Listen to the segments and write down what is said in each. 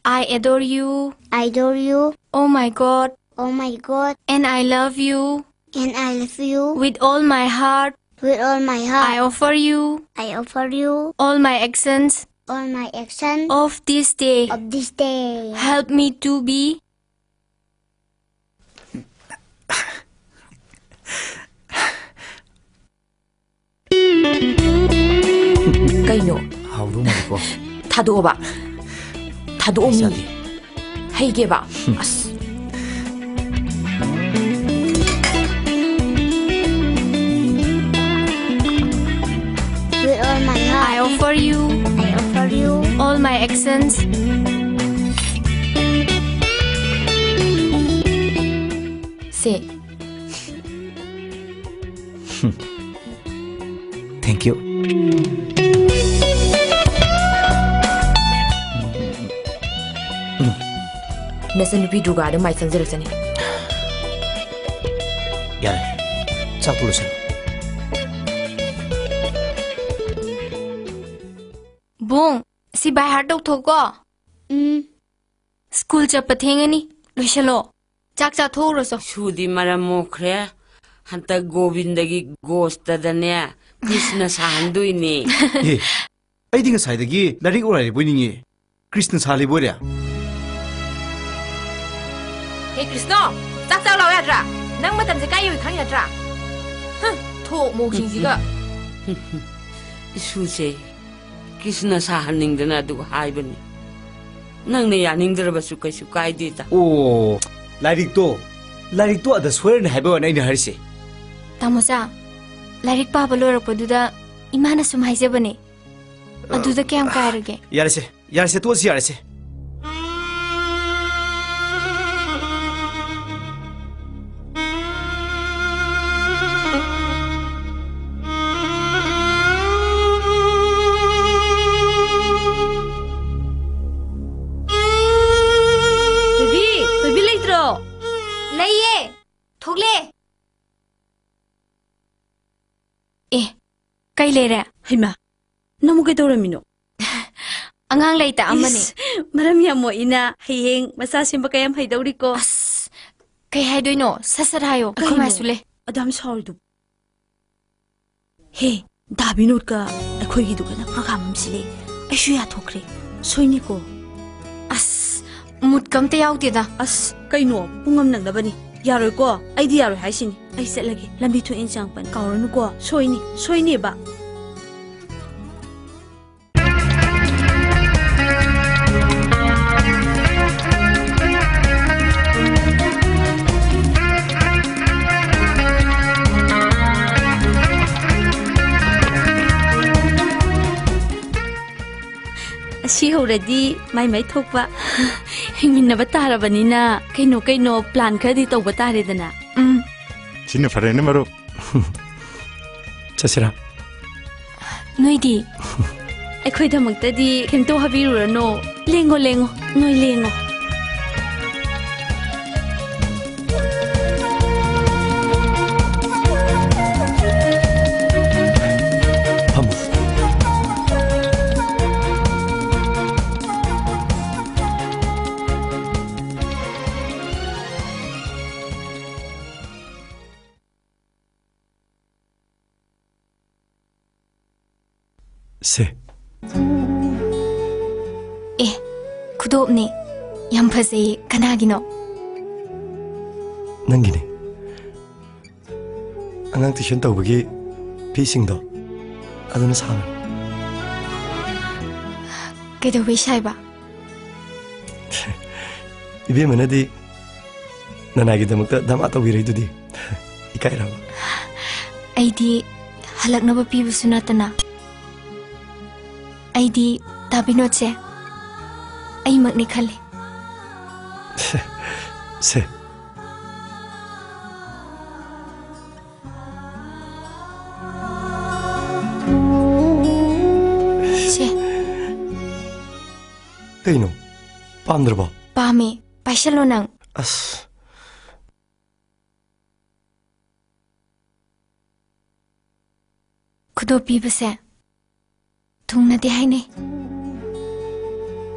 I adore you. I adore you. Oh my God. Oh my God. And I love you. And I love you. With all my heart. With all my heart. I offer you. I offer you. All my actions. All my actions. Of this day. Of this day. Help me to be. Kaino? Haudu mariko. Thado ba? Thado mi. Hey ge ba? As. With all my heart. I offer you. I offer you. All my actions. Say. Thank you. Nasa nupi duga ada mai sangjal sani. Yare. Chak tulusan. Bong, si by heart dog thoko. School chap pathengani. Loishalo. Chak cha thoro so. Sudi mara mokre. Hanta Govindagi gosta dane. Krishna sahanduini. Eh, I think aside the gay, let it go right winning ye. Krishna Saliboria. Hey Krishna, chak chak law yatra. Nang matam se kai yoi khang yatra. Tho mo king siga. Isuse. Krishna sahaningdana du haibani. Nang ne yaningdrabasu kaisu kaidita. Oh, Larito at the swear and have one in Herse. Tamosa. Larik pa balora paduda imana sumhaise bane. Aduda kyam kairage. Yarse to Yarse. Baby leitro. Laiye. Thogle. Eh, kay lera. Hima, namu kay Doramino. Angang laita amani. Marami mo ina, hayeng, masasimba kayam hay dauri ko. As, kay haydoy no, sasarayo. Ako masule. Adam sorry do. Hey, dabinod ka, ako'y gido ka nakakamam sila. Ay siya thokre. Soy ni ko. As, mutkam te yaw tida. As, kay no, pungam nang labani. Yaroy ko, ay di yaroy hay sini. Ay sa lagi, lambi to insang pan. Kauran ko, soy ni ba? Asi already may thokpa. Hingin na ba tarabanina? Kaino plan ka di tawba tare dana. Sino farene maro? Chasira. Noidi. Ako'y damagtadi kemto habirurano. Lengo, noy lengo. Se. Kudopni. Yam phase kanagino. Nangine. Angang tuition tawbagi pisingdo. Aduna sama. Kaido wishay ba? Ibe manadi nanagi damakta dama tawbiray dudi. Ikay raw. Aidi halak na ba pibu sunatana. Aidi dabinot se. Ay magni khali. Se. Se. Kaino? Pamdra ba? Pami. Paisalo nang. As. Kudo pibu se. Thungna di hai ne.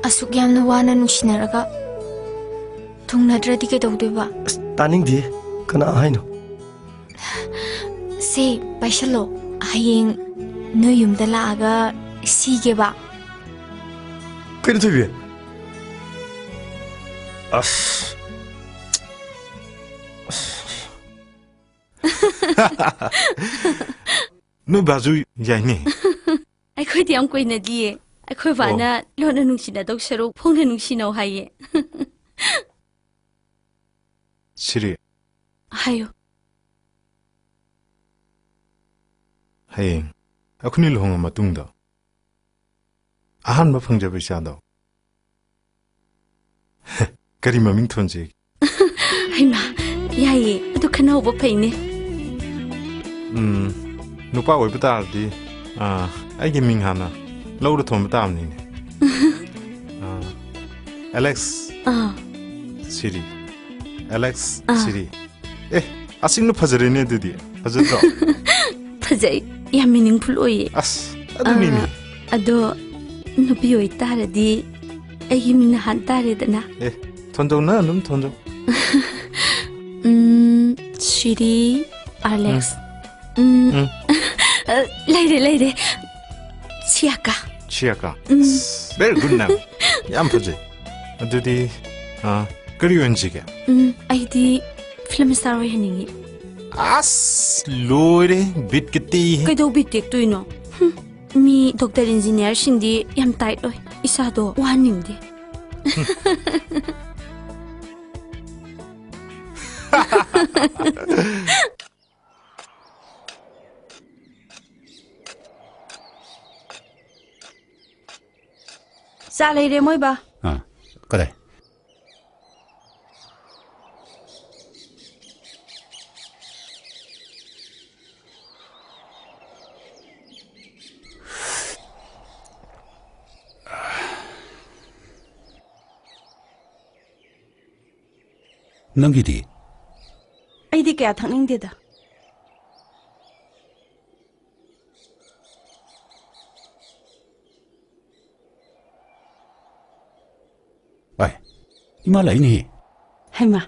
asuk yamna wana nungsinaraga thungnadradi kaidawdeba तानिंगदी कना हाइनो se paisalo hayeng no yumda laaga sigeba कइनो थइबे अस नो बाजू याइने ꯑꯩꯈꯣꯏꯗꯤ ꯌꯥꯝ ꯀꯨꯏꯅꯗꯤꯌꯦ ꯑꯩꯈꯣꯏ ꯕꯥꯅ ꯂꯣꯟꯅ ꯅꯨꯡꯁꯤꯅꯗꯧ ꯁꯔꯨꯛ ꯐꯣꯡꯅ ꯅꯨꯡꯁꯤꯅꯧ ꯍꯥꯏꯌꯦ 시리 ꯍꯥꯏꯌꯣ 하잉 아쿠니 루홍아 마뚱다 아한바 펑잡을 샤도 그리 마밍 톤지 ꯍꯩꯃꯥ ꯌꯥꯏꯌꯦ ꯑꯗꯨ ꯈꯟꯅꯍꯧꯕ ꯐꯩꯅꯦ 누파 오이부다디 아이게 밍 하나 러우르 톰부다 암니네 알렉스 시리 알렉스 시리 에 아싱노 파저리네 드디 파저도 ꯐꯖꯩ ꯌꯥꯝ ꯃꯤꯅꯤꯡꯐꯨꯜ ꯑꯣꯏꯌꯦ 아스 아두니니 ꯑꯗꯣ ꯅꯨꯄꯤ ꯑꯣꯏꯇꯥꯔꯗꯤ ꯑꯩꯒꯤ ꯃꯤꯡꯅ ꯍꯥꯟ ꯇꯥꯔꯦꯗꯅ 에 던져나 놈 던져 시리 알렉스 레이레 치아까 치아까 very good now 얌 퍼지 어디디 그리 왠지게 아이디 필름 스타र 어이하닝이 아스 로이레 빗기띠 그래도 비틱도이노 미 덕터 인지니어 신디 얌 타이트 어이 이사도 와닝디 자 레이레 뭐이 봐 그래. 넘기디. 아이디 그야 당능데다. 왜? 이말 라이니. 해마.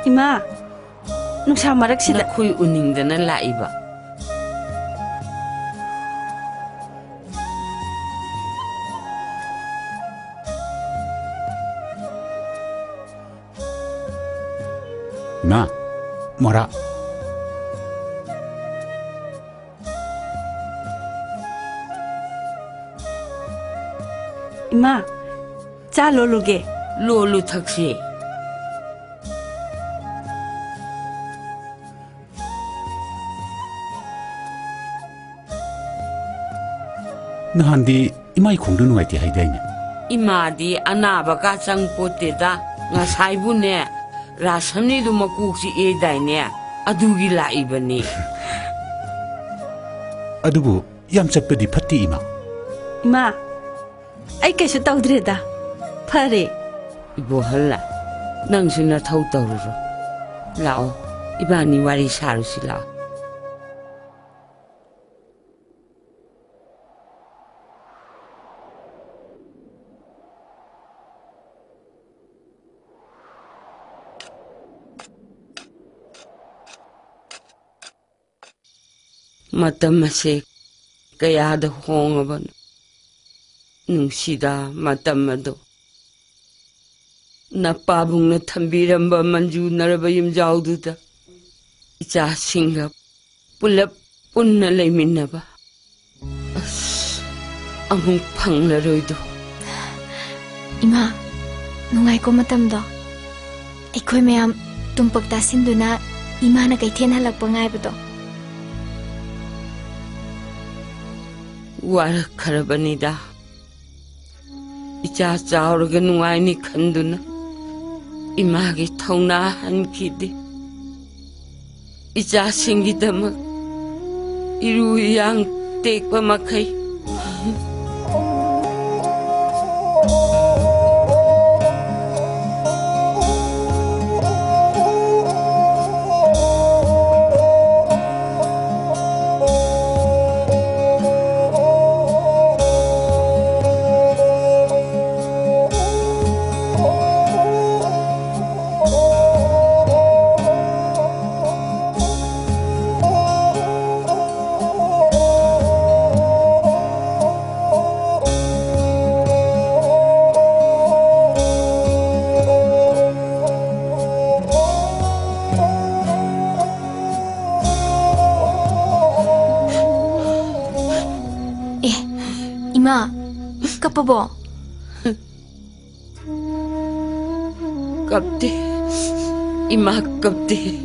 이마. 누사 마락시다. 나코이 우닝드나 라이바. 나 뭐라? 이마. 자 로루게. 로루 탁시. 나한디 이마이 공도 누가이티 하이다이네. 이마디 아나바가 짱포테다 nga saibune rasamni du makuksi edaine adugi laibani adubu yam chapdi phatti ima 이마. 아이 कैसे तौद्रेदा. फरे. ibo halla nangsina thau tawro lao ibani wari sarusi lao matam ase kayada hongaban nungsida matam ado napabung na thambiramba manju naraba yimjaududa icha singa pulap punna leiminaba amung phanglaroido ima nungai ko matamdo aikoi mayam tumpakta sinduna ima na kaithen halakpa ngaibado wara kharabanida icha chauraga nungaini khanduna imagi thauna hankidi icha singidamak iru yang tekpa makai ꯀꯞꯄꯕꯣ? ꯀꯞꯇꯦ. 이마 껍데.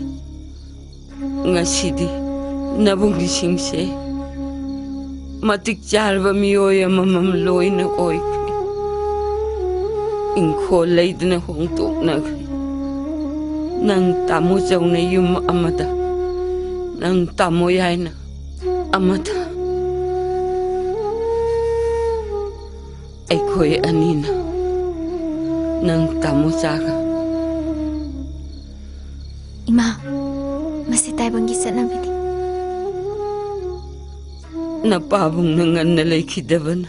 ngасꯤ디 나봉기싱세. 마틱 잘바 미오야 마맘 로이나 오이크리. 인코 레이드나 홍똑나크리. 난 따모자우나 윰 아마다. 난 따모야이나 아마다. 아이코이 아니나. 난 따모자가. 이마, 마시 타이방기 ꯆꯠꯅꯕꯤꯅꯤ. 나빠봉 능안 날래키다번.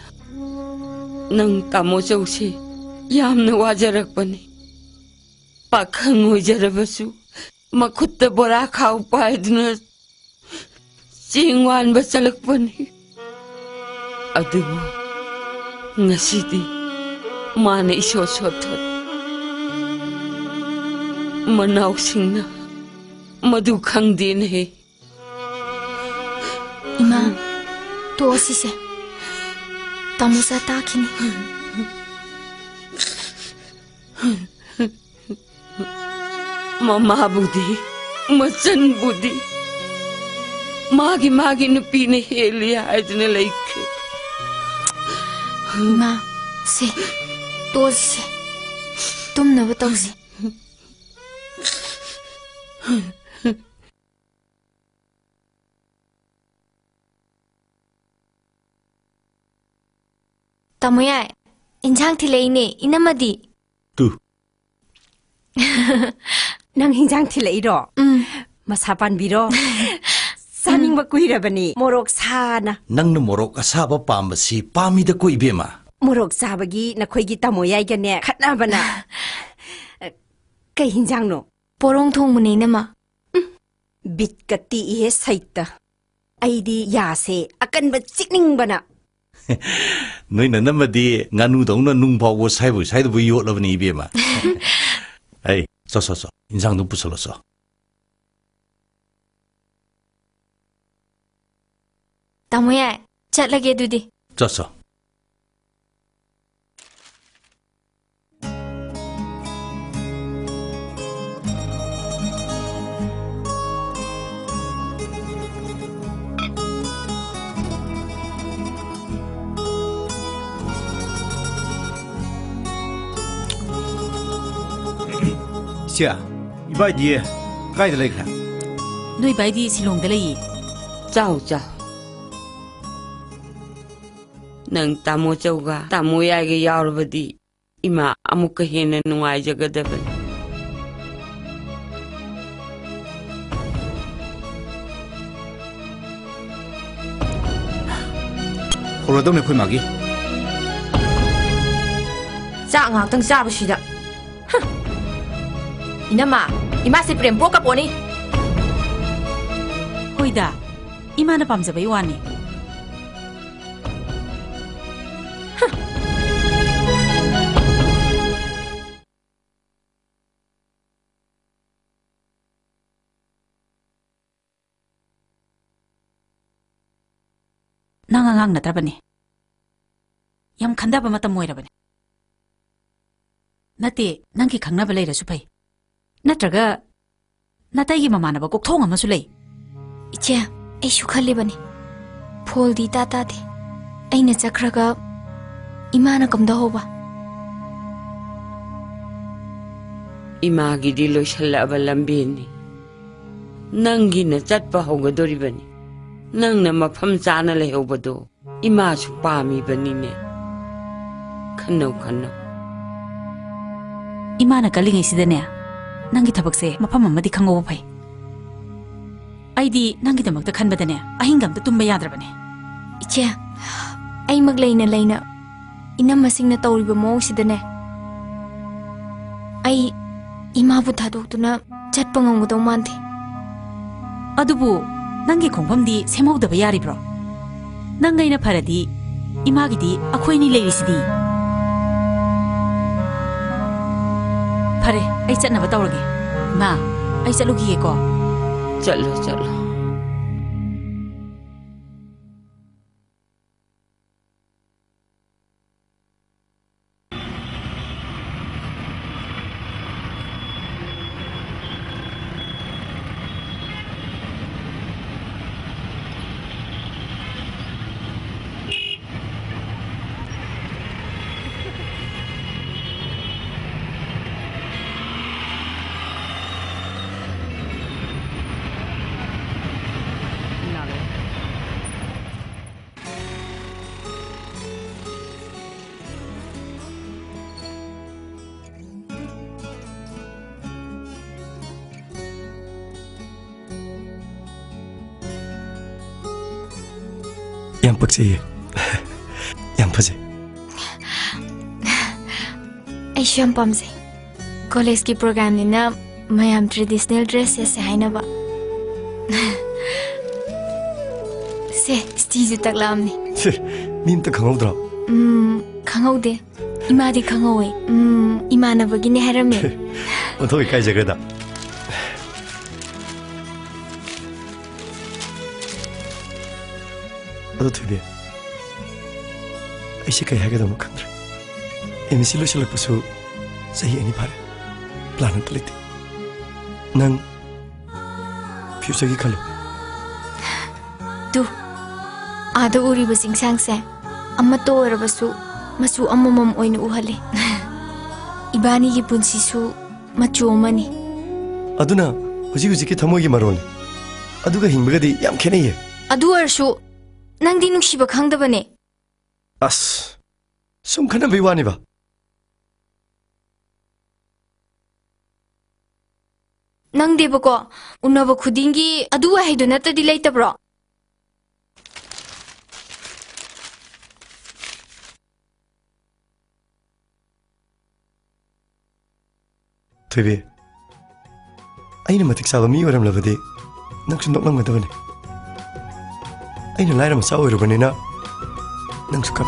난 따모자우시 얌나 와자락바니. पाखंग हो जरबसु मखुत बोरा खाउ पायदन चिंगवान बचलक पनि अदुबु ngасidi माने इसो सोथ मनाउ सिंगना मधु खंगदिन है इमा तो सिसे तमुसा ताखिनी mama बुद्धि मचन बुद्धि मागी नुपीने हेलिया आजने लाइक मा से तो से तुम न बताओ से तमया इंजांग थिलेने इनमदी तू नंग हिंजांग थिलेइरो मसा पानबिरो सानिंग बकुइरबनी मोरोक साना नंगन मोरोक असाबा पामबसी पामीद को इबेमा मोरोक साबगी नखोइगी तमोयाइगने खटनाबना कै हिंजांग नो पोरोंग थोंगमुने नमा बिटकती इहे सैता आइदी यासे अकनब चिकनिंगबना नोइ ननमदी गानु दौना नुंग फावो साइबो साइदबो योलबनी इबेमा Hey, so. 인상도 부설었어. तामोया चलगे दुदी. 졌어. sia ibai die kai de lekha noi bai di silong de lei chao nang tamo chauga tamo yage yaurabadi ima amukka hena nuai jagadaban horodong ne khoi magi चा ngakang sabasida इनमा इमा से प्रेम पोका pony होइदा इमाना पामजबई वानी nangangang natrabani yam khandaba matam moirabani nate nangki khangnaba leirasu phai नत्रगा नताइगी ममानबा कोकथोंग अमसु लै इचे ऐसु खल्लिबनी फोल दी ताता दे ऐना चक्रगा इमाना कमदा होबा Imangi दी लोइसल्लाबा लंबेनी नंगी न चटपा होगदोरिबनी नंगना मफम चाना लेहोबदो इमासु पामीबनीने खन्नौ इमाना कलिंगै सिदने नंगी थबकसे मफम अमदी खंगोब फै आइदी नंगी दमकता खनबदने अहिंगमता तुम्बा याद्रबने इचे आई मग लेना इनम मसिंगना तौरिबा मोंगसिदने आई इमाबु थादोक्तुना चटपा ngongदौ मानथे अदुबु नंगी खोंफमदी सेमौदबा यारिब्रो नंगैना फरदी इमागिदी अखोइनी लेरिसिदी फरे आई चटनबा तौरगे मा आई चलुगिएको चलो yam pakse yam phaje ai sham pamse college ki program ni na mayam traditional dress se haina ba se stizu taklam ni nin ta khangau dra khangau de ima di khangau e ima na bagi ne harame othoi kai jaga da ado thubi ai shi kai haga da mukhandre emisi lo shalak pasu sahi ani phare plan tlete nang future gi khalo tu ada uri basing sang se amma to era basu masu amamam oina uhale ibani gi punsi su machu mani aduna huji huji ki thamoi gi maron aduga hingbaga di yam khene ye adu arsu nang di nuksiba khangda bane as sum khana bai wani ba nang deba ko unaba khudingi adu haidu nata di laita bro Thubi aina matik saba mi oram labade nangsu noklang madabane aina laira masa oirubane na nangsu kap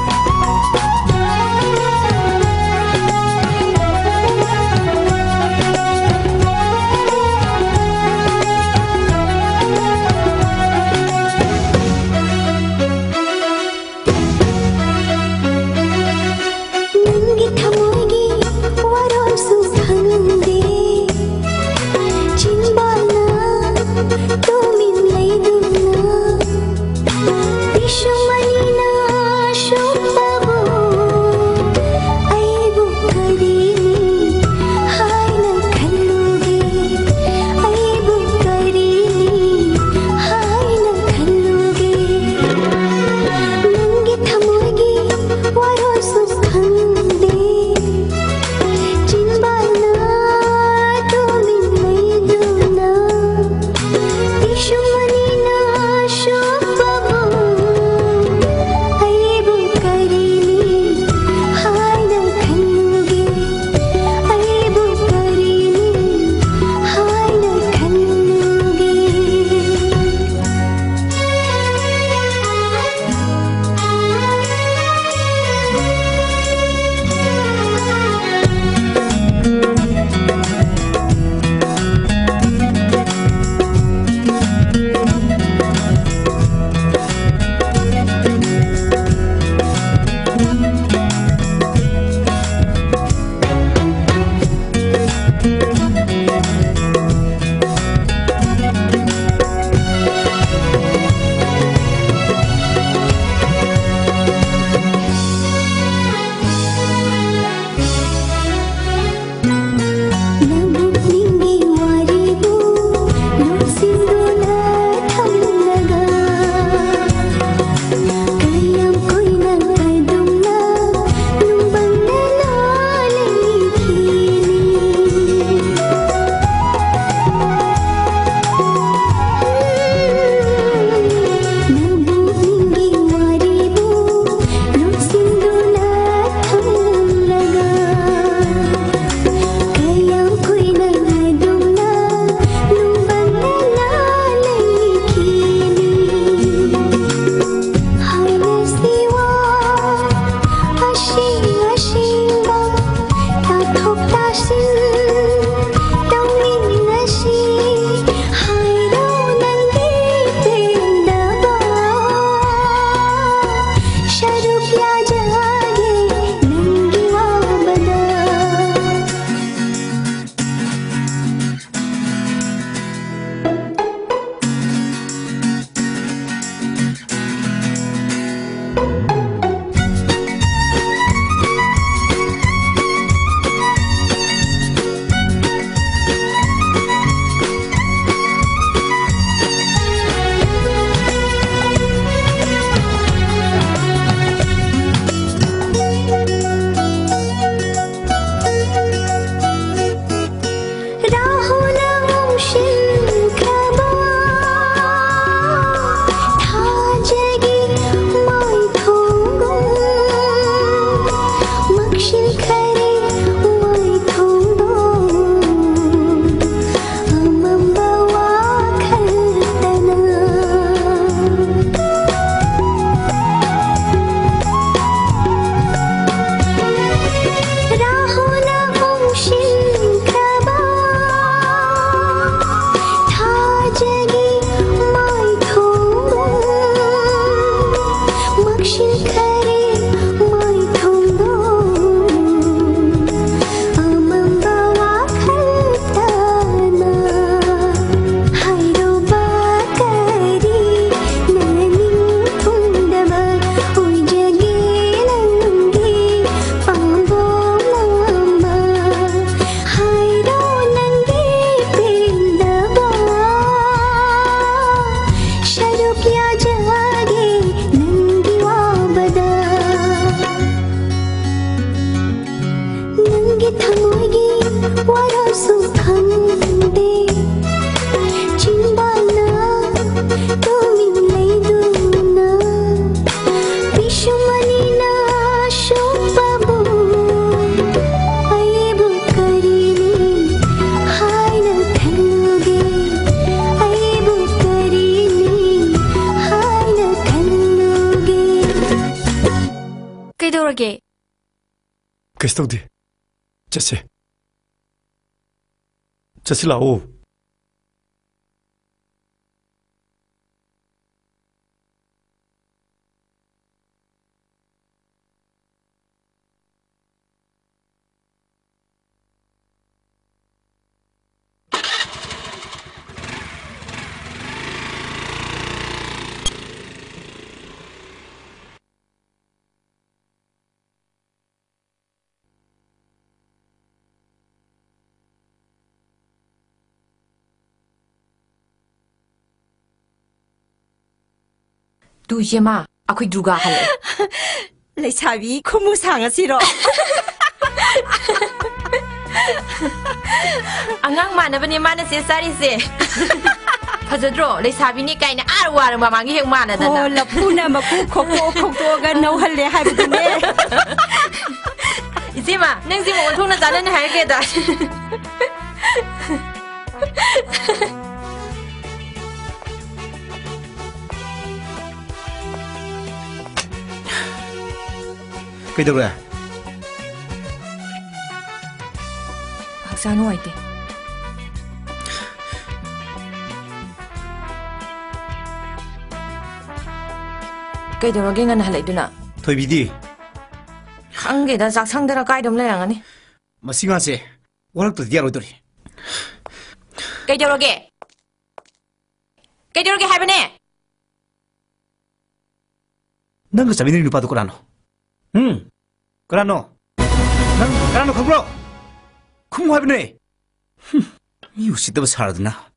Shumanina, Shumbabu. 그러게. कैसे तौदे चसे लाओ Du yema, ako'y duga hale. Leisabi, kumusanga siro. Angang mana bani mana se sari se. Fazadro, leisabi ni kaina arwar mamangi heng mana dana. Oh, lapuna maku koko ga no halle haibudune. Isima, nang simo thong na jalan hai ke da. 그대로야. 박사노 화이팅. 그대로게 ngân 할래 누나. 토이비디. 한 개다 싹 상대라 까이돔 레랑하니. 마싱아세. 워럭도 디아로더리. 그대로게 하베네. 넌그 자민이 누파도 거라노. 응. 그라노. 난 그라노 커브로. 쿵 하비네. 이웃이 또 살아드나.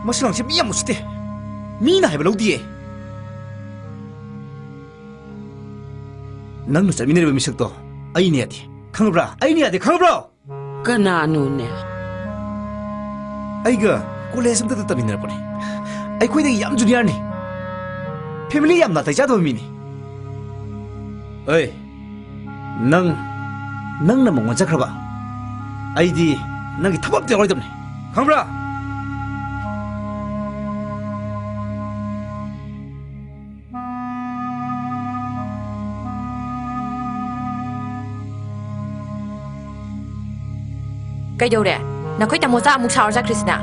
머시왕씨 미야 못시대. 미나 해봐 로디에. 넌그 자민이 미식도 아이니야디. 강브라 아이니야디 강브라. Kanano ne? Aiga, kule samta ta tabinara pone. Ai khoi de yam junior ni. Family yam na ta jado mi ni. Oi. Nang na mong jakra ba. Ai di nang gi thabap de roi dam ni. Khambra. Cái đâu đấy? Nó khơi tao một sao một sao ra Krishna.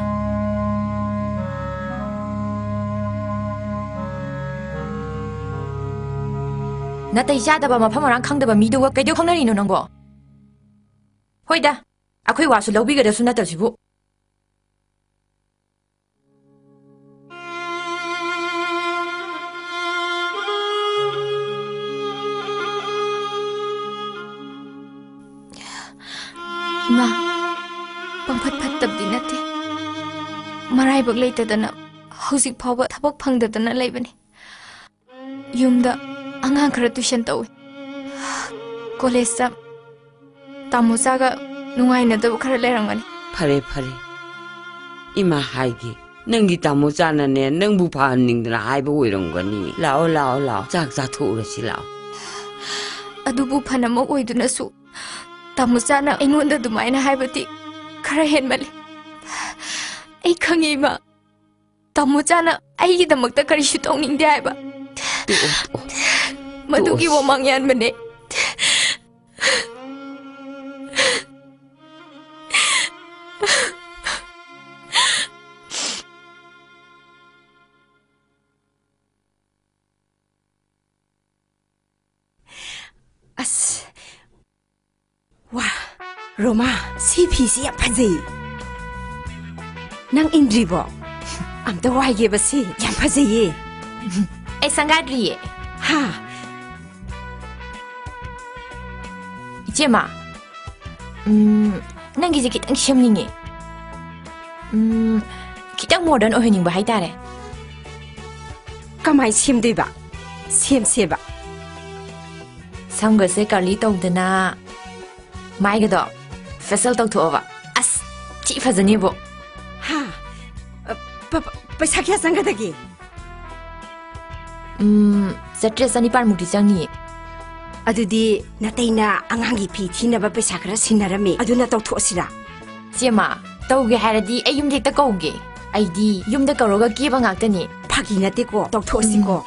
Nó tay ra đập mà phàm orang khang đập mi đâu cái đâu khang này nó nong bo. Hoi da, à khơi vào số lâu bị cái đó số nát chỉ bu. Ma. ꯄꯪꯐꯠ-ꯐꯠꯇꯕꯗꯤ ꯅꯠꯇꯦ ꯃꯔꯥꯏꯕꯛ ꯂꯩꯇꯗꯅ ꯍꯧꯖꯤꯛ ꯐꯥꯎꯕ ꯊꯕꯛ ꯐꯪꯗꯗꯅ ꯂꯩꯕꯅꯤ ꯌꯨꯝꯗ ꯑꯉꯥꯡ ꯈꯔ ꯇꯨꯏꯁꯟ ꯇꯧꯏ ꯀꯣꯂꯦꯖꯇ ꯇꯥꯃꯣꯆꯥꯒ ꯅꯨꯡꯉꯥꯏꯅꯗꯕ ꯈꯔ ꯂꯩꯔꯝꯒꯅꯤ Pare 이마 하이기 능기 다모자나네 능부 파는닝드나 하이버 오이런거니 라오 라오 라오 짝자 토르시 라오 ꯑꯗꯨꯕꯨ ꯐꯅꯃꯛ ꯑꯣꯏꯗꯨꯅꯁꯨ ꯇꯥꯃꯣꯆꯥꯅ ꯑꯩꯉꯣꯟꯗ ꯑꯗꯨꯃꯥꯏꯅ ꯍꯥꯏꯕꯗꯤ ꯈꯔ ꯍꯦꯟꯃꯜꯂꯤ ꯑꯩ ꯈꯪꯉꯤ ꯏꯃꯥ ꯇꯥꯃꯣꯆꯥꯅ ꯑꯩꯒꯤꯗꯃꯛꯇ ꯀꯔꯤꯁꯨ ꯇꯧꯅꯤꯡꯗꯦ ꯍꯥꯏꯕ ꯃꯗꯨꯒꯤ ꯋꯥꯃꯥꯡ ꯌꯥꯟꯕꯅꯦ 와, 로마, CPC 야 파지. 낭 인드리보. 암도 와이게 바시, 야 파지. ꯑꯩ ꯁꯪꯒꯥꯗ꯭ꯔꯤꯌꯦ 하, 이제마 ꯅꯪꯒꯤꯁꯦ ꯈꯤꯇꯪ ꯁꯦꯝꯅꯤꯡꯉꯦ ꯈꯤꯇꯪ ꯃꯣꯗꯔꯟ ꯑꯣꯏꯍꯟꯅꯤꯡꯕ ꯍꯥꯏꯇꯥꯔꯦ 까마이 셈되바. 셈세바. ꯁꯝꯒꯁꯦ ꯀꯔꯂꯤ ꯇꯧꯗꯅ 마이게도 페셜 ꯇꯧꯊꯣꯛꯑꯕ ꯑꯁ ꯊꯤ ꯐꯖꯅꯤꯕꯣ 하, पैसा 상가다기. ꯆꯥꯇ꯭ꯔꯦꯠ ꯆꯅꯤꯄꯥꯟꯃꯨꯛꯇꯤ ꯆꯪꯅꯤꯌꯦ ꯑꯗꯨꯗꯤ ꯅꯇꯩꯅ ꯑꯉꯥꯡꯒꯤ ꯐꯤ ꯊꯤꯅꯕ ꯄꯩꯁꯥ ꯈꯔ ꯁꯤꯟꯅꯔꯝꯃꯤ ꯑꯗꯨꯅ ꯇꯧꯊꯣꯛꯑꯁꯤꯔꯥ ꯆꯦꯃ ꯇꯧꯒꯦ ꯍꯥꯏꯔꯗꯤ ꯑꯩ ꯌꯨꯝꯗ ꯍꯦꯛꯇ ꯀꯧꯒꯦ ꯑꯩꯗꯤ ꯌꯨꯝꯗ ꯀꯧꯔꯒ ꯀꯦꯕ ꯉꯥꯛꯇꯅꯤ ꯐꯥꯒꯤ ꯅꯠꯇꯦꯀꯣ ꯇꯧꯊꯣꯛꯑꯁꯤꯀꯣ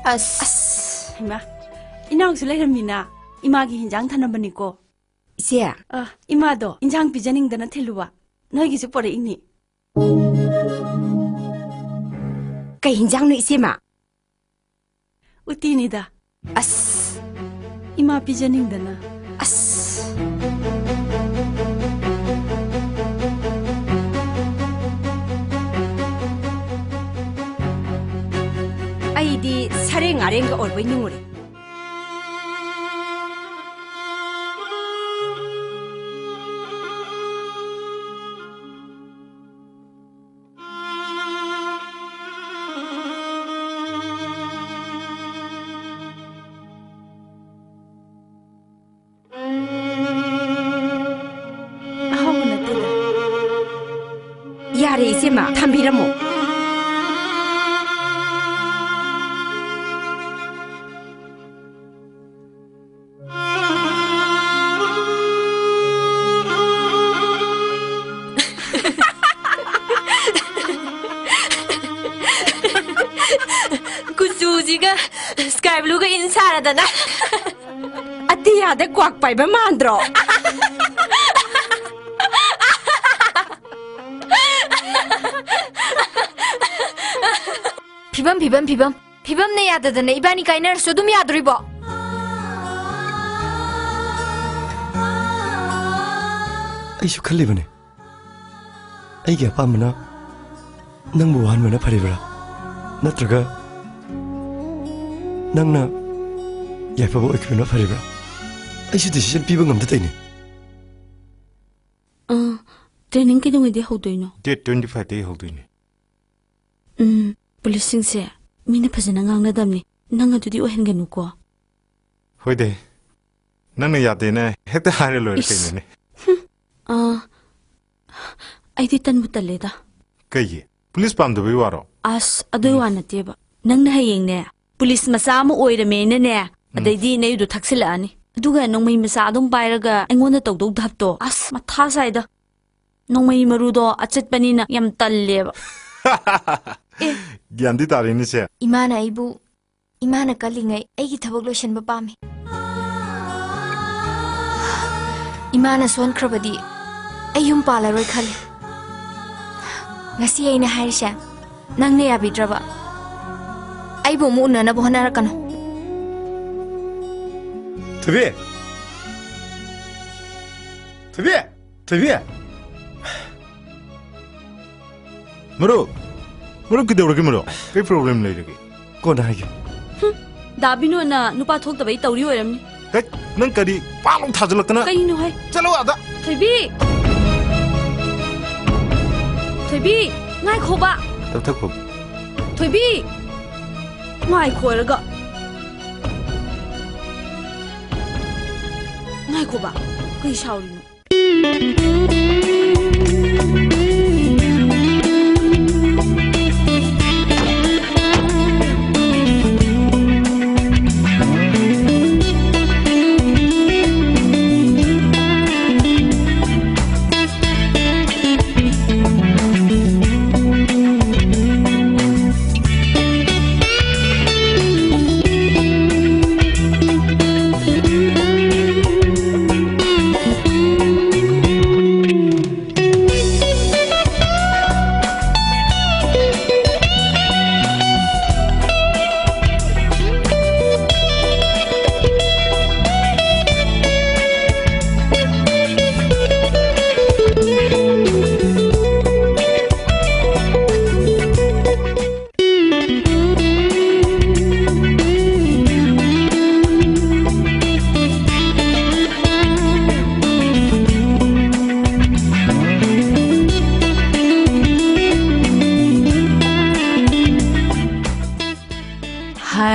ꯑꯁ 이마 이나옥수 레르미나 이마기 hinjang 타나바니고 이제 이마도 인장 비자닝다나 텔루와 너희기서 뽀래 있니 kay hinjang no isema 우띠니다 as 이마 비자닝다나 as 아이디 사랭 아랭가 얼바이 능오리 야래 이세마 담비라모 구주지가 스카이블루가 인사하다나 아띠야데 꽉 빠이바 만들어 비범내 야드드네 이바니까 이날 수도 미야드리보 ꯑꯩꯁꯨ ꯈꯜꯂꯤꯕꯅꯦ ꯑꯩꯒꯤ ꯑꯄꯥꯝꯕꯅ ꯅꯪꯕꯨ ꯋꯥꯍꯟꯕꯅ ꯐꯔꯤꯕ꯭ꯔꯥ ꯅꯠꯇ꯭ꯔꯒ ꯅꯪꯅ ꯌꯥꯏꯐꯕ ꯑꯣꯏꯈꯤꯕꯅ ꯐꯔꯤꯕ꯭ꯔꯥ ꯑꯩꯁꯨ ꯗꯤꯁꯤꯖꯟ ꯄꯤꯕ ꯉꯝꯗ ꯇꯧꯔꯤꯅꯦ 트레이닝 ꯀꯩꯗꯧꯉꯩꯗꯤ ꯍꯧꯗꯣꯏꯅꯣ Date 25 ꯍꯧꯗꯣꯏꯅꯦ ꯄꯨꯂꯤꯁꯁꯤꯡꯁꯦ ꯃꯤꯅ ꯐꯖꯅ ꯉꯥꯡꯅꯗꯕꯅꯤ ꯅꯪ ꯑꯗꯨꯗꯤ ꯑꯣꯏꯍꯟꯒꯅꯨꯀꯣ ꯍꯣꯏꯗꯦ ꯅꯪꯅ ꯌꯥꯗꯦꯅ ꯍꯦꯛꯇ ꯍꯥꯏꯔ ꯂꯣꯏꯔꯦ ꯀꯩꯅꯣꯅꯦ ꯑꯩꯗꯤ ꯇꯟꯕꯨ ꯇꯜꯂꯦꯗ ꯀꯩꯒꯤ ꯄꯨꯂꯤꯁ ꯄꯥꯝꯗꯕꯩ ꯋꯥꯔꯣ ꯑꯁ ꯑꯗꯨꯏ ꯋꯥ ꯅꯠꯇꯦꯕ ꯅꯪꯅ ꯍꯌꯦꯡꯅꯦ ꯄꯨꯂꯤꯁ ꯃꯆꯥ ꯑꯃ ꯑꯣꯏꯔꯃꯦꯅꯅꯦ ꯑꯗꯩꯗꯤ ꯅꯩꯗꯨ ꯊꯛꯁꯤꯜꯂꯛꯑꯅꯤ ꯑꯗꯨꯒ ꯅꯣꯡꯃꯩ ꯃꯆꯥ ꯑꯗꯨꯝ ꯄꯥꯏꯔꯒ ꯑꯩꯉꯣꯟꯗ ꯇꯧꯗꯧ ꯙꯞꯇꯣ ꯑꯁ ꯃꯊꯥ ꯁꯥꯏꯗ ꯅꯣꯡꯃꯩ ꯃꯔꯨꯗꯣ ꯑꯆꯠꯄꯅꯤꯅ ꯌꯥꯝ ꯇꯜꯂꯦꯕ ꯒ꯭ꯌꯥꯟꯗꯤ ꯇꯥꯔꯦꯅꯦ ꯁꯦ 이마나 깔링ꯉꯩ ꯑꯩꯒꯤ ꯊꯕꯛ ꯂꯣꯏꯁꯟꯕ ꯄꯥꯝꯃꯤ 이마나 ꯁꯣꯟꯈ꯭ꯔꯕꯗꯤ ꯑꯩ ꯌꯨꯝ ꯄꯥꯜꯂꯔꯣꯏ ꯈꯜꯂꯤ ꯉꯁꯤ ꯑꯩꯅ ꯍꯥꯏꯔꯤꯁꯦ ꯅꯪꯅ ꯌꯥꯕꯤꯗ꯭ꯔꯕ ꯑꯩꯕꯨ ꯑꯃꯨꯛ ꯎꯅꯅꯕ ꯍꯣꯠꯅꯔꯛꯀꯅꯨ ꯊꯣꯏꯕꯤ ꯊꯣꯏꯕꯤ ꯊꯣꯏꯕꯤ ꯃꯔꯨꯞ ꯀꯩꯗꯧꯔꯒꯦ ꯃꯔꯨꯞ ꯀꯩ ꯄ꯭ꯔꯣꯕ꯭ꯂꯦꯝ ꯂꯩꯔꯒꯦ ꯀꯣꯟꯅ ꯍꯥꯏꯒꯦ ꯗꯥꯕꯤꯅꯣꯅ ꯅꯨꯄꯥ ꯊꯣꯛꯇꯕꯩ ꯇꯧꯔꯤ ꯑꯣꯏꯔꯝꯅꯤ ꯅꯪ ꯀꯔꯤ ꯄꯥꯂꯣꯡ ꯊꯥꯖꯤꯜꯂꯛꯇꯅ ꯀꯩꯅꯣ ꯍꯥꯏ ꯆꯠꯂꯣ ꯑꯥꯗ ꯊꯣꯏꯕꯤ ꯉꯥꯏꯈꯣꯕ ꯇꯞꯊꯛꯄ ꯊꯣꯏꯕꯤ ꯉꯥꯏꯈꯣꯔꯒ ꯉꯥꯏꯈꯣꯕ ꯀꯩ ꯁꯥꯎꯔꯤꯅꯣ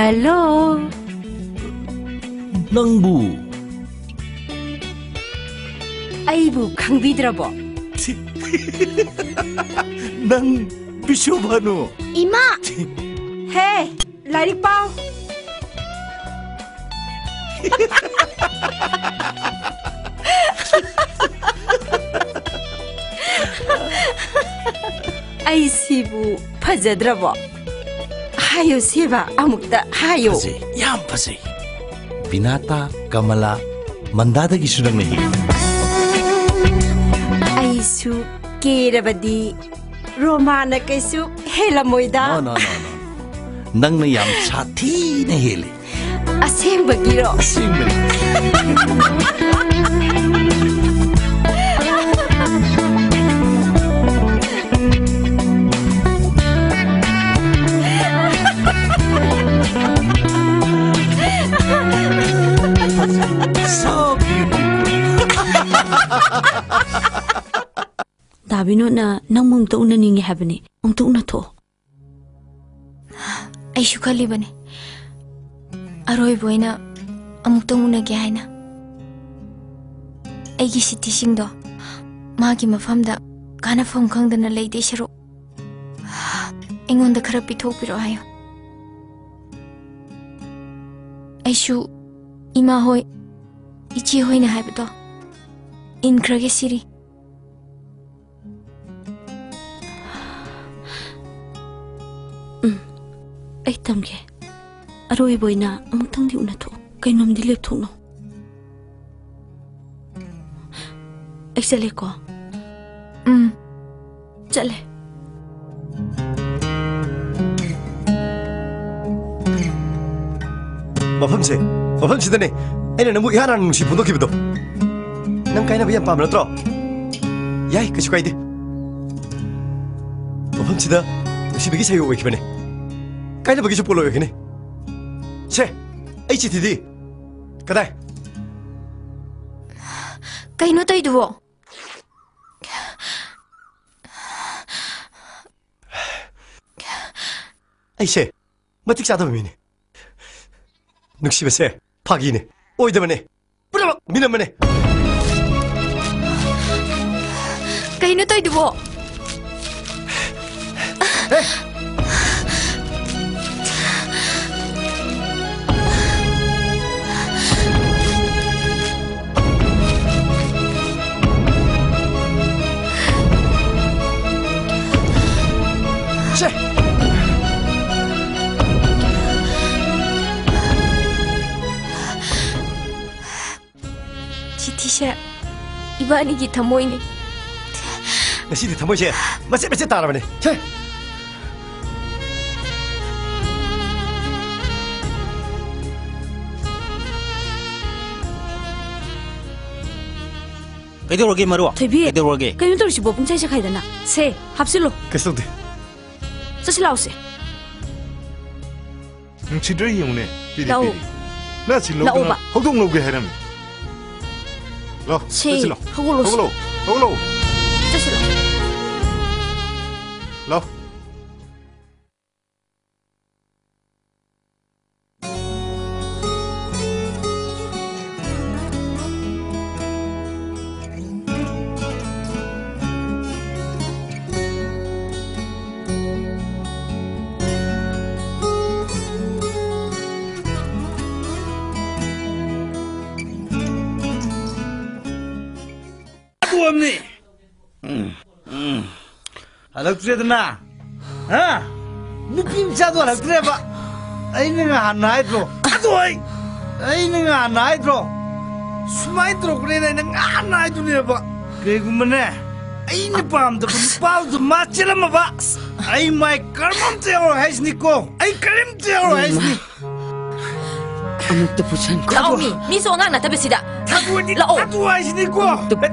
Hello. 낭부. 아이부 강비들어보. 낭 비쇼바노. 이마! Hey, 라릭 빠오. 아이시부 파자드러보. 하요 세바 아묵다 하요. 파세, 얌 파세. 비나타, 카말라, 만다다기 수랑나히. 아이수 게라바디 로마나 깨수 헬라모이다. No. 낭나 얌 사티나 헬레. 아셈바기로. 다비노나 낭몽 떠오르닝이 하버니 엉뚱나 토. 아이슈 칼리바네. 아로이 보이나 아묵tung 운하게 하이나. 아이기 시티싱도 마기 마팜다 가나팜 강다나 레이데 시로. 앵원다 khara pithokpiro hayo. 아이슈 이마 호이 이치 호이나 하이버도 인크라게 시리. ꯑꯩ ꯇꯝꯒꯦ ꯑꯔꯣꯏꯕ ꯑꯣꯏꯅ ꯑꯃꯨꯛꯇꯪꯗꯤ ꯎꯅꯊꯣꯛ ꯀꯩꯅꯣꯝꯗꯤ ꯂꯦꯞꯊꯣꯛꯅꯣ ꯑꯩ ꯆꯠꯂꯦꯀꯣ ꯆꯠꯂꯦ ꯃꯐꯝꯁꯤꯗꯅꯦ ꯑꯩꯅ ꯅꯪꯕꯨ ꯏꯍꯥꯟ ꯍꯥꯟꯅ ꯅꯨꯡꯁꯤ ꯐꯣꯡꯗꯣꯛꯈꯤꯕꯗꯣ ꯅꯪ ꯀꯥꯏꯅꯕ ꯌꯥꯝ ꯄꯥꯝꯕ ꯅꯠꯇ꯭ꯔꯣ ꯌꯥꯏ ꯀꯩꯁꯨ ꯀꯥꯏꯗꯦ ꯃꯐꯝꯁꯤꯗ ꯅꯨꯡꯁꯤꯕꯒꯤ ꯁꯩꯌꯣꯛ ꯑꯣꯏꯈꯤꯕꯅꯦ ꯀꯥꯏꯅꯕꯒꯤꯁꯨ ꯄꯣꯠ ꯑꯣꯏꯒꯅꯤ ꯁꯦ ꯑꯩ ꯆꯤꯊꯤꯗꯤ ꯀꯗꯥꯏ ꯀꯩꯅꯣ ꯇꯧꯏꯗꯨꯕꯣ ꯑꯩꯁꯦ ꯃꯇꯤꯛ ꯆꯥꯗꯕ ꯃꯤꯅꯤ ꯅꯨꯡꯁꯤꯕꯁꯦ ꯐꯥꯒꯤꯅꯦ ꯑꯣꯏꯗꯕꯅꯦ ꯄꯨꯝꯅꯃꯛ ꯃꯤꯅꯝꯕꯅꯦ ꯀꯩꯅꯣ ꯇꯧꯏꯗꯨꯕꯣ 치티샤 이바니기 타모이니 ngasi디 thamoise macet macet tarabane che ꯀꯩꯗꯧꯔꯒꯦ ꯃꯔꯨꯞ ꯊꯣꯏꯕꯤ ꯀꯩꯗꯧꯔꯒꯦ ꯀꯩꯅꯣ ꯇꯧꯔꯤꯁꯤꯕꯣ ꯄꯨꯡꯆꯥꯏ ꯆꯈꯥꯏꯗꯅ ꯁꯦ ꯍꯥꯞꯆꯤꯜꯂꯣ kaisu de ꯆꯠꯁꯤ ꯂꯥꯎꯁꯦ ꯅꯨꯡꯁꯤꯗ꯭ꯔ ꯌꯦꯡꯉꯨꯅꯦ ꯄꯤꯔꯤ ꯂꯥꯛꯎ. ꯄꯤꯔꯤ ꯅꯥꯁꯤ ꯂꯧꯗꯅ ꯂꯥꯛꯎꯕ. ꯍꯧꯗꯣꯡ ꯂꯧꯒꯦ ꯍꯥꯏꯔꯝꯃꯤ ꯂꯥꯎ ꯁꯦ ꯆꯠꯁꯤ ꯂꯥꯎ ꯍꯧꯒꯠꯂꯣ ꯍꯧꯒꯠꯂꯣ ꯆꯠꯁꯤ ꯂꯥꯎ ꯂꯥꯎ ꯑꯗꯨꯝꯅꯤ ꯍꯜꯂꯛꯇ꯭ꯔꯦꯗꯅ ꯍꯥ ꯅꯨꯄꯤ ꯃꯆꯥꯗꯣ ꯍꯜꯂꯛꯇ꯭ꯔꯦꯕ ꯑꯩꯅ ꯉꯍꯥꯟ ꯍꯥꯏꯗ꯭ꯔꯣ ꯑꯗꯣ ꯑꯩꯅ ꯉꯍꯥꯟ ꯍꯥꯏꯗ꯭ꯔꯣ ꯁꯨꯃꯥꯏꯅ ꯇꯧꯔꯛꯄꯅꯦꯅ ꯑꯩꯅ ꯉꯍꯥꯟ ꯍꯥꯏꯗꯨꯅꯦꯕ ꯀꯩꯒꯨꯝꯕꯅꯦ ꯑꯩꯅ ꯄꯥꯝꯗꯕ ꯅꯨꯄꯥꯗꯨ ꯃꯥ ꯆꯦꯜꯂꯝꯃꯕ ꯑꯩ ꯃꯥꯏ ꯀꯔꯝꯇ ꯌꯥꯎꯔꯣꯏ ꯍꯥꯏꯁꯤꯅꯤꯀꯣ ꯑꯩ ꯀꯔꯤꯝꯇ ꯌꯥꯎꯔꯣꯏ ꯍꯥꯏꯁꯤꯅꯤ ꯑꯃꯨꯛꯇ ꯄꯨꯁꯟꯈꯣ ꯂꯥꯛꯑꯣ ꯃꯤꯁꯨ ꯑꯉꯥꯡ ꯅꯠꯇꯕꯁꯤꯗ ꯂꯥꯛꯑꯣ ꯑꯗꯨ ꯍꯥꯏꯁꯤꯅꯤꯀꯣ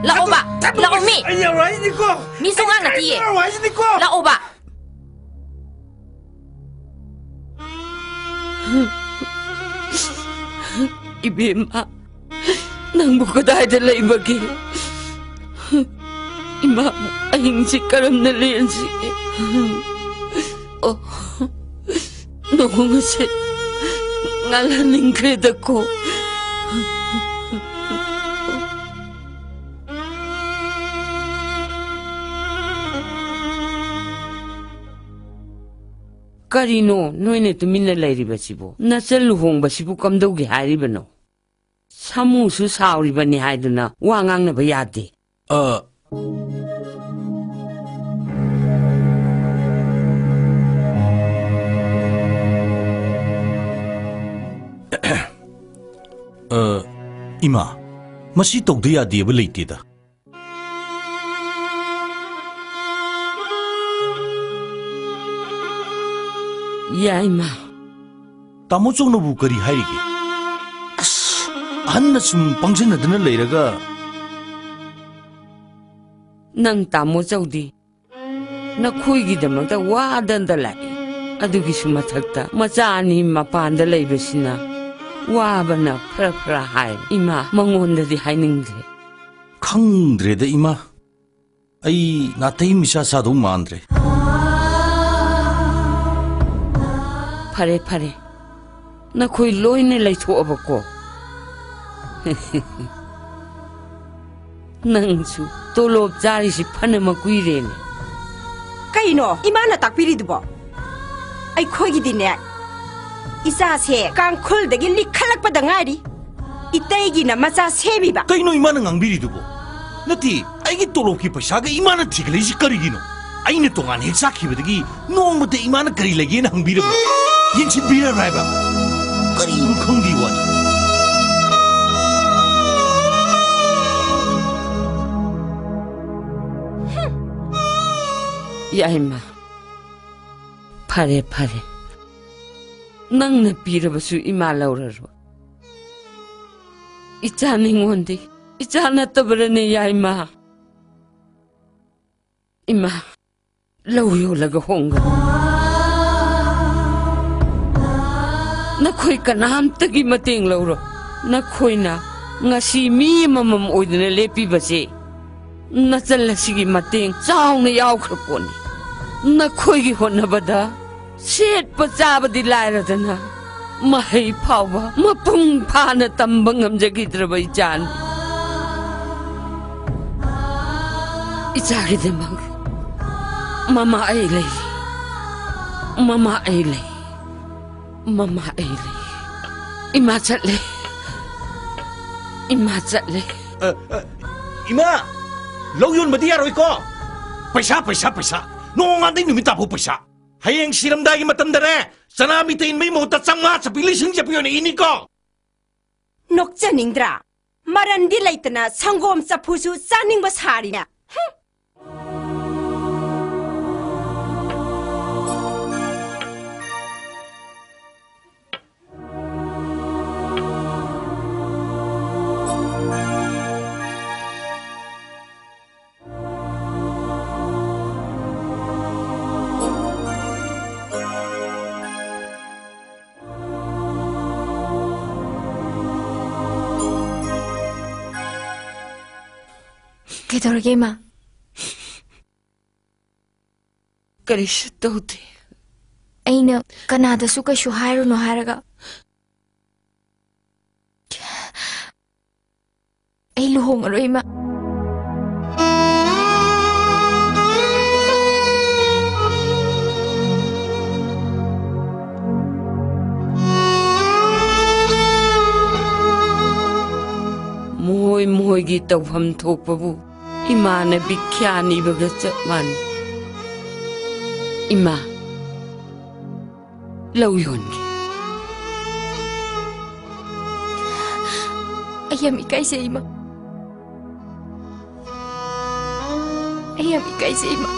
ꯂꯥꯛꯑꯣꯕ ꯂꯥꯛꯑꯣ ꯃꯤ ꯑꯩ ꯌꯥꯎꯔꯣꯏ ꯍꯥꯏꯁꯤꯅꯤꯀꯣ ꯃꯤꯁꯨ ꯑꯉꯥꯡ ꯅꯠꯇꯤꯌꯦ ꯌꯥꯎꯔꯣꯏ ꯍꯥꯏꯁꯤꯅꯤꯀꯣ ꯂꯥꯛꯑꯣꯕ 이베마 낭보가 다이들 레이버기 이마 아잉지 까름네 레연지 너무세 ngalhaningkredako. Karino, noine tumina lairibasibo. Nasal luhongbasibo kamdaugi haribano. Samusu sauribani haiduna wangangnaba yade. 이마, 마시 똑도 야디에브 레이티다. 야, 이마. 따모쪽노부 거리 하이게. 한나 숨 빵신나드는 레이라가. 난 따모쪽디. 나 코이기다막다 와단달라이. 아두기수 마탁다. 마자니 마판다 레이베시나. 와바나 프라프라 하이. 이마, 망원다디 하이닝데. 캉드레다 이마. 아이, 나타이 미샤사도 만드레. Pare pare. Na koi loine lai tho abako. Nangsu tolop jari si phane ma kuire ne. Kaino imana takpiri dubo. Ai khoi gi dine. Isa se kangkhul dagi likhalak pa dangari. Itai gi na macha semi ba. Kaino imana ngangbiri dubo. Nati aigi tolop ki paisa ga imana thiglei si karigino. Aine tongan hek sakhibadagi nongmate imana kari lagi na hangbirabo. Yinchi bira raiba. Kari khangdi wani. Ya ima. Pare pare. Nang na pira basu ima lauraro. Icha ningondi. Icha na tabarane ya ima. Ima. Lauyo laga honga. Nakoy kanamtagi mating lauro. Nakoy na ngasi mi mamam oidna lepi basi. Nasala sige mating saong na yaw kraponi. Nakoy gi honabada. Set pa saba di laira dana. Mahay pawa mapung pa na tambang amjagi trabay dyan. Ichagi demang. Mama Ailey. Mama Ailey. Mama Ailey. Ima chatle. Ima chatle. Ima! Lauyon ba di aroy ko? Paisa, paisa, paisa. Noong nga din numita po paisa. Hayang siramdagi matandare. Sana mitain may mo tatsama sa pilising siya ni ini ko. Nokcha ningdra. Marandi laitana sangom sa pusu saning basari na. Kedorge ima. Karish tauti. Aina kanada su kashu hairu no hairaga. Ay luhong aro ima. Moy moy gi tawham thokpabu. Ima na bikyani baga chapman. Ima. Lauyon gi. Ayam ikay sa ima. Ayam ikay sa ima.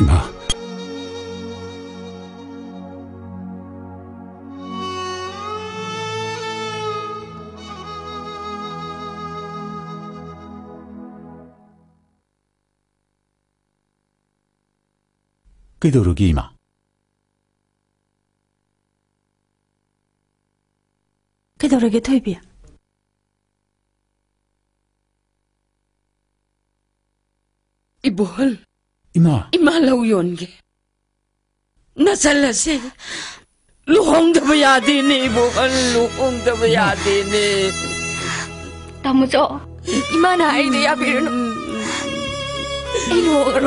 이마. 끄도록이 이마. ꯀꯩꯗꯧꯔꯒꯦ ꯊꯣꯏꯕꯤ? 이보헐, 이마. 이마 라우연게. 나 잘라세. 루홍다봐야 되네, 이보헐, 루홍다봐야 되네. 따무죠. 이마나 아이들 야비르노. 이로그로.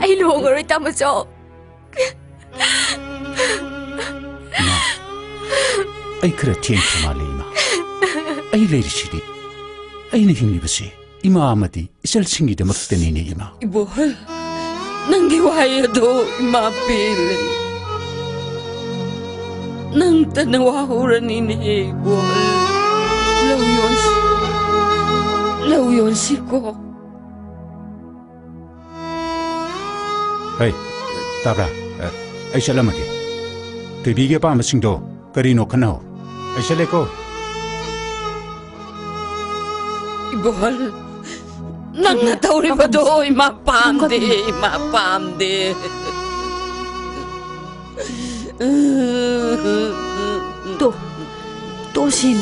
이로그로 따무죠. ꯑꯩ ꯈꯔ ꯊꯦꯡꯈ꯭ꯔ ꯃꯥꯜꯂꯦ ꯏꯃꯥ ꯑꯩ ꯂꯩꯔꯤꯁꯤꯗꯤ ꯑꯩꯅ ꯍꯤꯡꯂꯤꯕꯁꯤ ꯏꯃꯥ ꯑꯃꯗꯤ ꯏꯆꯜꯁꯤꯡꯒꯤꯗꯃꯛꯇꯅꯤꯅꯦ ꯏꯃꯥ 이보헐, 낭기 와야도 이마 빌레. 낭따나 와호라니네, 이보헐. 라우연시고. Hey, tabra. Ay salamage. Tibige pa masingdo karino kanaw. Ay saleko. 이보헐, 낭나 타오리바도 이마 빰데, 이마 빰데. 또 시니.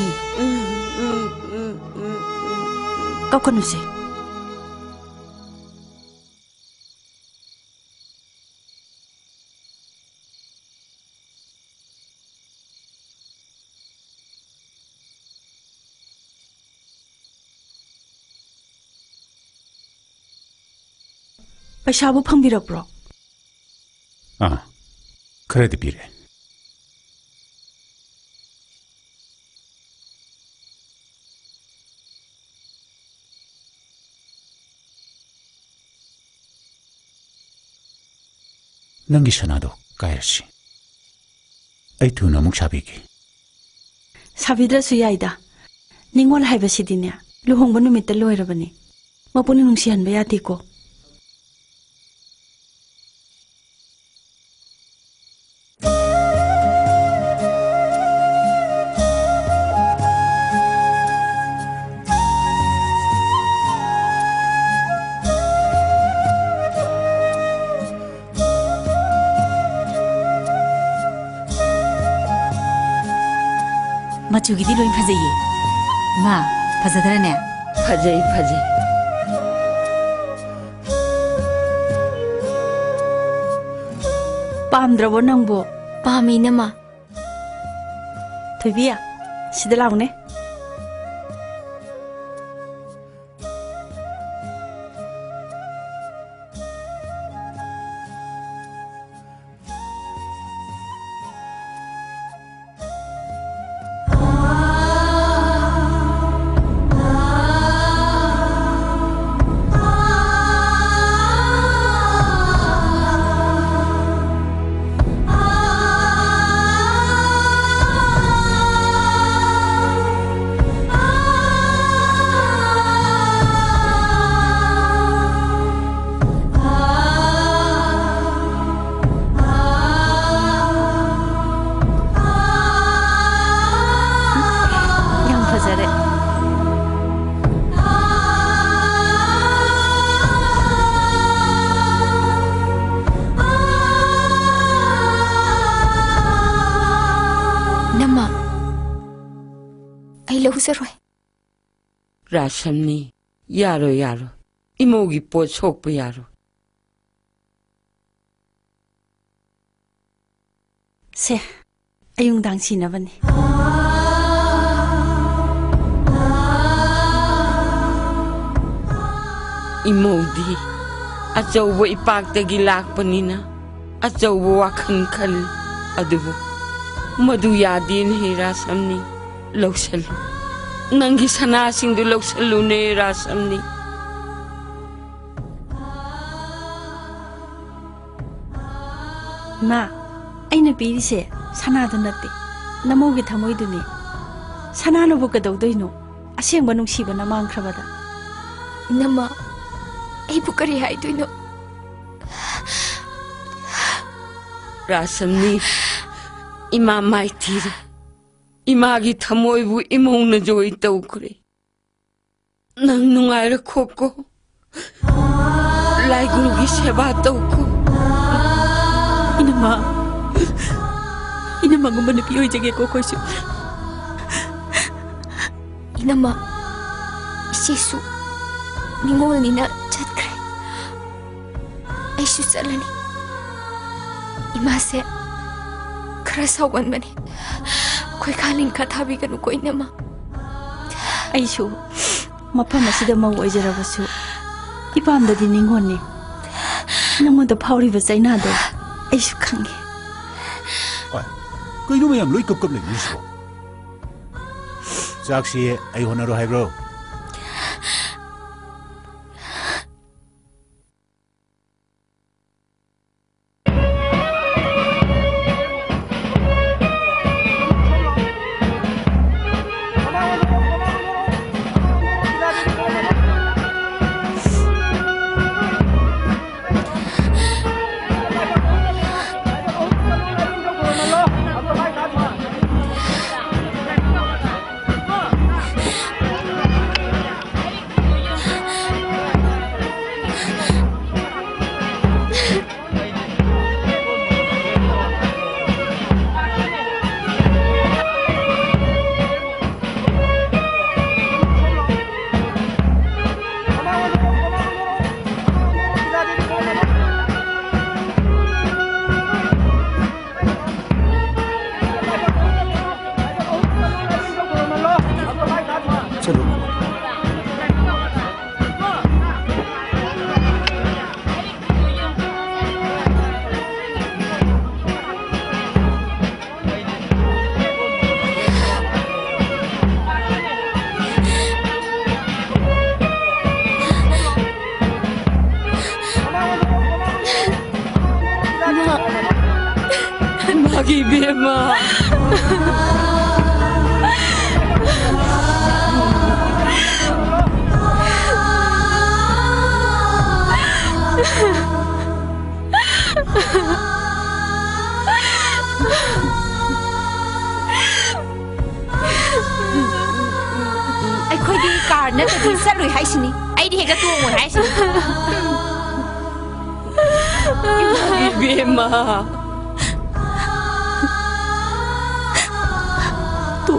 깎아놓으세. पैसाबो फंबिरब्रो? खरेदी पीरे. नंगी सनादो कायरसी. आई थुना मुक साबिगी. साबिद्रसु याइदा. निंगोल हाइबसिदिने लुहोंगबा नुमित्ता लोइरबनी. मपुनि नुंसिहनबा यादिको. मचुगिदी लोइन फजैये मा फजदरने फजै फजै पामद्रबो नंबो पामीनमा थोबिया सिदा लाउने राशमनी यारो यारो इमोगी पोत सोकप यारो से अयुंगदांग सिनबनी इमोदी अचौब इपाक्तगी लाकपनिना अचौब वाखन खल अदुबु मधु यादीन हे राशमनी लौसलु नंगी सना सिंधु लौसलुने राशमनी मा अइना पीरिसे सनादु नते नमोगी थमोइदुनी सनानबु कदौदोइनो असेंबा नुंसीबना मांख्रबदा इनमा एबु करी हाइदुइनो राशमनी इमा माइतीरे इमागी थमोइबु इमौना जोई तौखरे नंग नुंगाइरा खोको लाइगुरुगी सेवा तौको इनमा 이만큼만 비어이자게고 거이수. 이나마 이제수 닝골니나 잣그래. 아이수 쌀라니 이마세 그래 사원만이 거의 갈린 가타비가누 거 이나마. 아이수 마파마 시다 마우 오이자라고수 이밤다디 닝곤니 ꯅꯪꯉꯣꯟꯗ ꯐꯥꯎꯔꯤꯕ ꯆꯩꯅꯥꯗꯣ ꯑꯩꯁꯨ ꯈꯪꯉꯦ. ꯀꯩꯅꯣ ꯃꯌꯥꯝ ꯂꯣꯏ ꯀꯞ ꯂꯩꯔꯤꯁꯤꯕꯣ? ꯆꯥꯛꯁꯤ ꯑꯩ ꯍꯣꯠꯅꯔꯣ ꯍꯥꯏꯕ꯭ꯔꯣ? Magi Bema. Ai khôi đi car nè thì sát lùi hay xin đi. Ai đi hay cái tuồng ngồi hay xin. Magi Bema. 또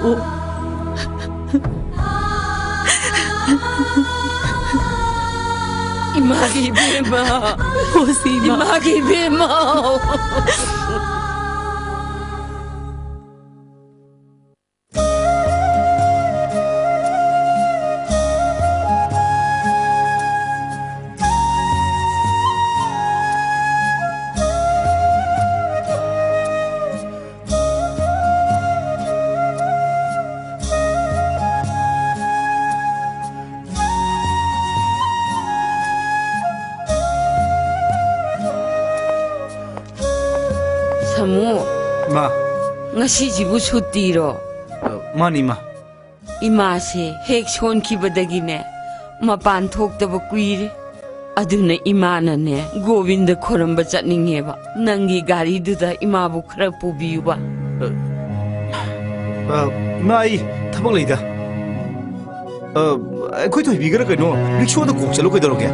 Imagi Bema. 오시마. Imagi Bema. Samu, Ma, ngasijibu sutiro. mani ma. Imase hek sonkibadagine mapan thoktaba kuire. Aduna imana ne Govinda khoramba chatningeba. Nangi gari duda imabu khara pubiyuba. Ma ai thapang leida. Khoi thoi bigara kaino rickshaw da kok chalo kaidaro kya?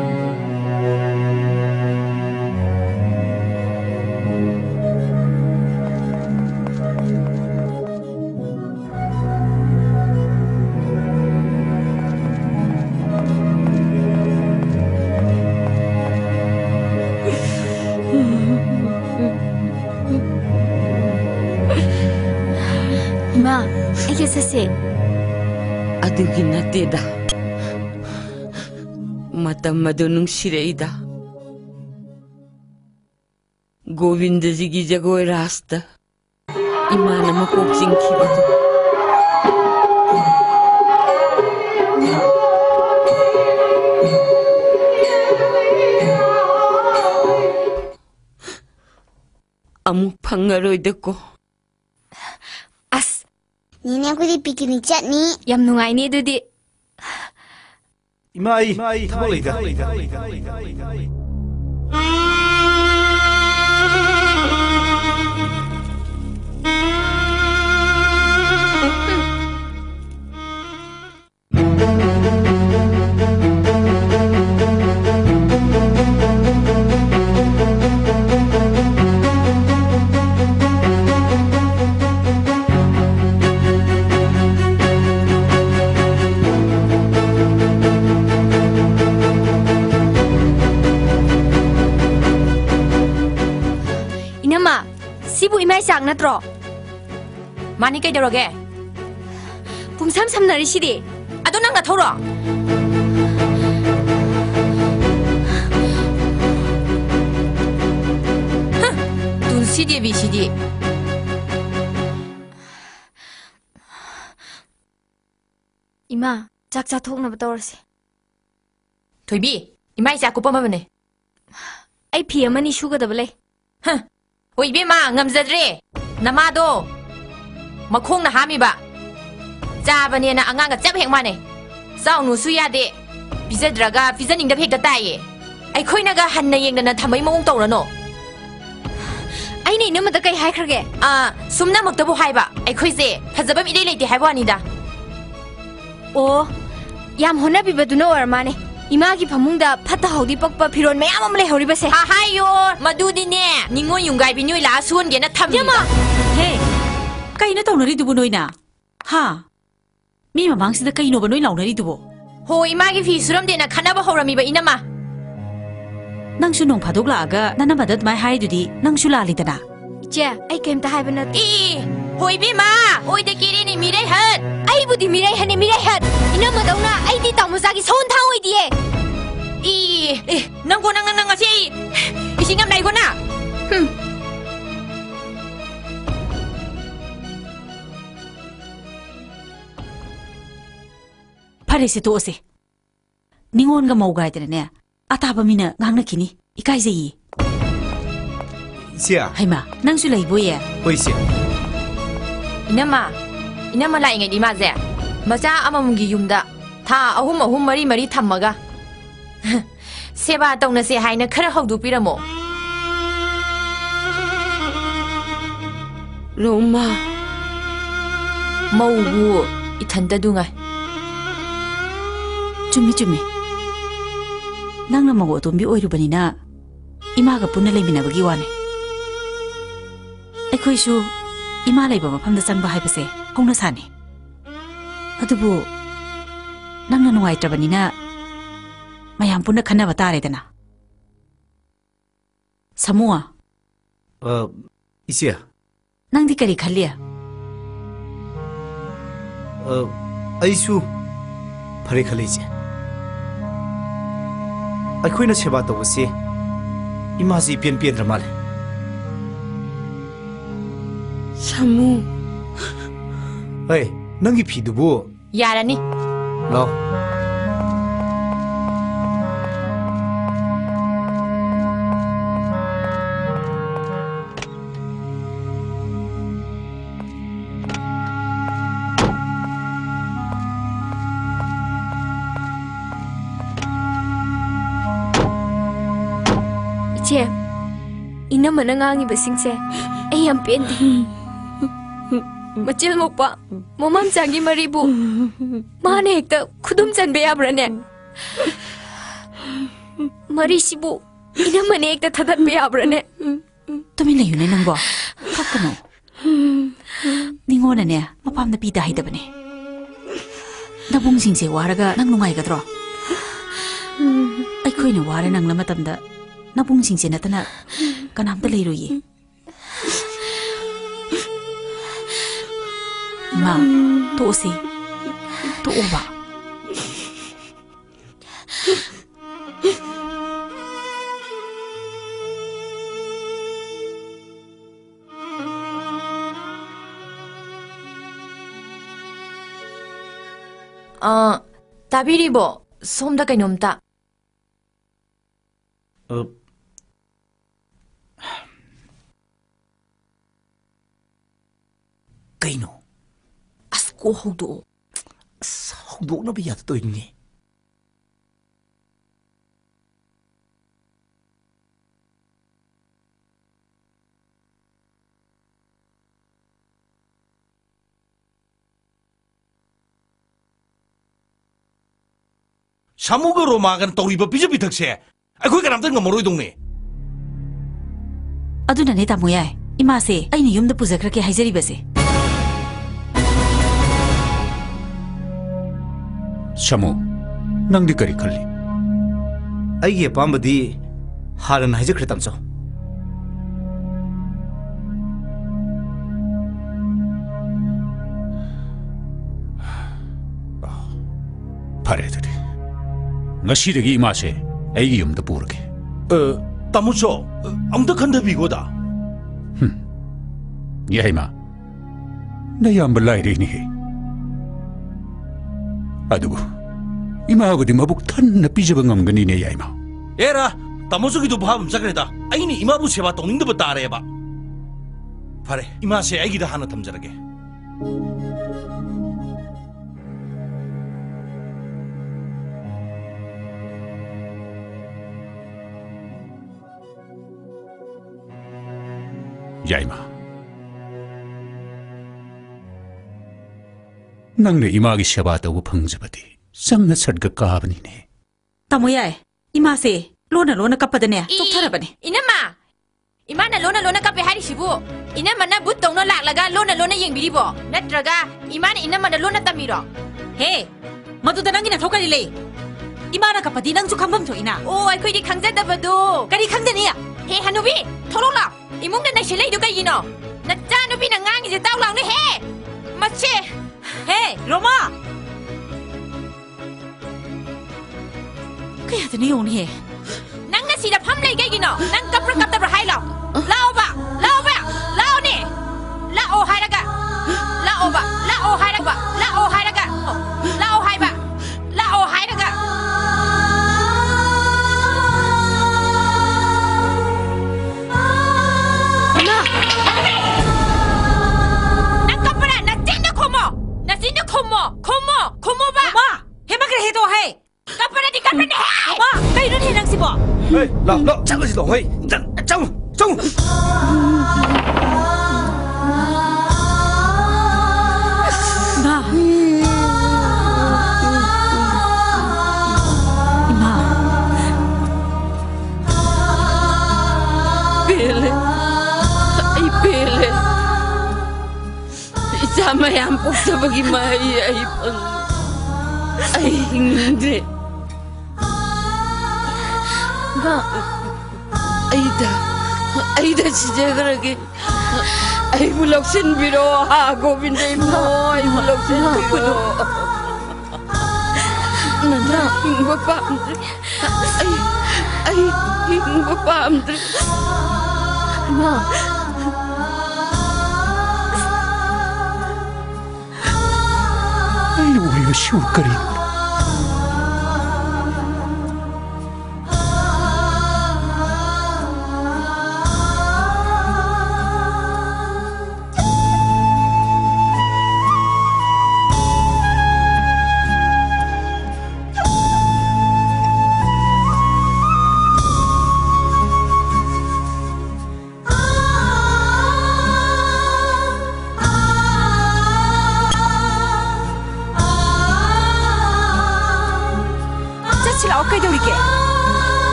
Ma, iya sase. Adugi nateda. Matam madu nungsireida. Govinda jigi jagoi rasta. Imana makok singkibadu. Amuk pangaroidako. Nini aku di picnic chutney. Yam nungai ni dudi. Ima ai thapang leida. Sibu imay sak natro. Mani kay dorage. Pungsam samnari sidi. Ado nang nathoro. Dun sidi bi sidi. Ima, chak cha thok na batawrse. Thoibi, imay sa ko pamamane. Ai phi amani sugadaba lei. Oi be ma ngamjadre. Namado. Makhong na hami ba. Jabane na angang ga chap hek mane. Saw nu su ya de. Bizadraga bizaning da hek da tai. Ai khoina ga hanna yeng na thamai mong tawrano. Ai nei namada kai hai khrage. Sumna maktabu hai ba. Ai khoise phajaba mi dei leiti hai bani da. Oh, yam hona bibaduna warmane. Ima ki phamungda phata haudi pakpa phiron mayam am le hori base. Ha hayo, madudi ne. Ningo yungai bi nyoi la suon ge na thammi. Yama. Hey, kai na taunari dubu noina. Ha. Mi mamang sida kai no ba noi launari dubu. Ho ima ki fi suram de na khana ba horami ba inama. Nang su nong phadok la aga nana badat mai hai dudi nang su la li dana. Je, ai kem ta hai bana. Hoi bi ma, oi de kiri ni mirai hat. Ai budi mirai hane mirai hat. Inama dauna ai di tamuza ki son thang oi die. Nang ko nang si. Isingam nai ko na. Phare se to se. Ningon ga mau gai de ne. Ata ba mina ngang na kini. Ikai ze yi. Sia. Hai ma, nang su lai bo ye. Oi sia. Inama la ingai di ma ze. Macha amamgi yumda. Tha ahum mari thammaga. Seba tongna se haina khara haudu piramo. Roma. Mau ithanda dunga. Chumi. Nang na mago tumbi oiru banina. Ima ga punna leimina bagi wane. Aikhoi su ima leiba mafamda changba haibase hongna sani. Adubu nang na nuai trabanina mayam punna khana batare dana. Samua. Isia. Nang di kari khalia. Aisu phare khali je. Aikhoina seba tawse imazi pian ramale. Samu. Hey, nangi phi dubu. Yarani. Lao. Iche, inama na ngangi basingse. Ai am pendi. Machil mokpa momam changi maribu mane hekta khudum chanbe yabrane mari sibu ina mane hekta thadat be yabrane Tumi layu ne nangbo kakano ningona ne mapam na pita hai dabane nabung sing se waraga nang nungai gadro ai khoi ne wara nang la matamda nabung sing se natana kanam ta leiru yi Ma, to si, to oba. Tabiribo, somda kainomta. Kaino. Ko haudo. Haudo na biya to ini. Samuga romagan tawriba pijabi thakse. Akhoi kanamta ngamoroi dongne. Aduna ne tamoya. Ima se aini yumda pujakrake haijari base. Shamu, nang di kari khalli. Aige pambadi haran haja kretam cho. ꯐꯔꯦ ꯑꯗꯨꯗꯤ ꯉꯁꯤꯗꯒꯤ ꯏꯃꯥꯁꯦ ꯑꯩꯒꯤ ꯌꯨꯝꯗ ꯄꯨꯔꯒꯦ ꯇꯥꯃꯣꯆꯧ ꯑꯝꯇ ꯈꯟꯊꯕꯤꯈꯣꯗ ꯌꯥꯏꯃ ꯅꯌꯥꯝꯕ ꯂꯥꯏꯔꯩꯅꯤꯍꯦ ꯑꯗꯨꯕꯨ 이마하고도 마북 탄나 삐져본 감근이네 야이마. 에라, 따모수기도 밥 자그래다. 아이니 이마부 세바 동닝도 따라해봐. 파래, 이마세 애기다 하나 탐자라게. 야이마. 낭내 이마기 세바다고 방접하디. 쌍나 설가 까버니네. 따모야, 이마세 로나 까빠드네. 쪽타라버네. 이놈아, 이마나 로나 까빠 하리시부. 이놈아나 붓동너 락라가 로나 잉비리보. 나트라가 이마나 이놈아나 로나 따미로. 헤, 마두다 낭이나 토가리래. 이마나 까빠디 낭주 감범 토이나. 오, 아이코이디 강자다바도. 까리 강자니야. 헤, 하누비, 토로라. 이몽다 나 실레이도가 이노. 나 짜누비나 강이제 따울라오네 헤. 마치. 헤, 로마. kaya tani yong ni nang na sida pham lai kai gi no nang kapra hai lo lao ba lao ni la o hai raga la o hai raga la o hai raga la o hai ba la o hai raga na nang kapra na tin na khomo ba ma he ma kre he to hai kapra di ma kai nun he nang si bo hey la chang si lo hey chang ma ima Pele ai pele sama yang puksa bagi mai ai pang ai hindi ba Aida sijagarage ai buloksin biro ha govinda mo ai buloksin biro nanda hingga pa ai hingga pa ma ai uwi shukari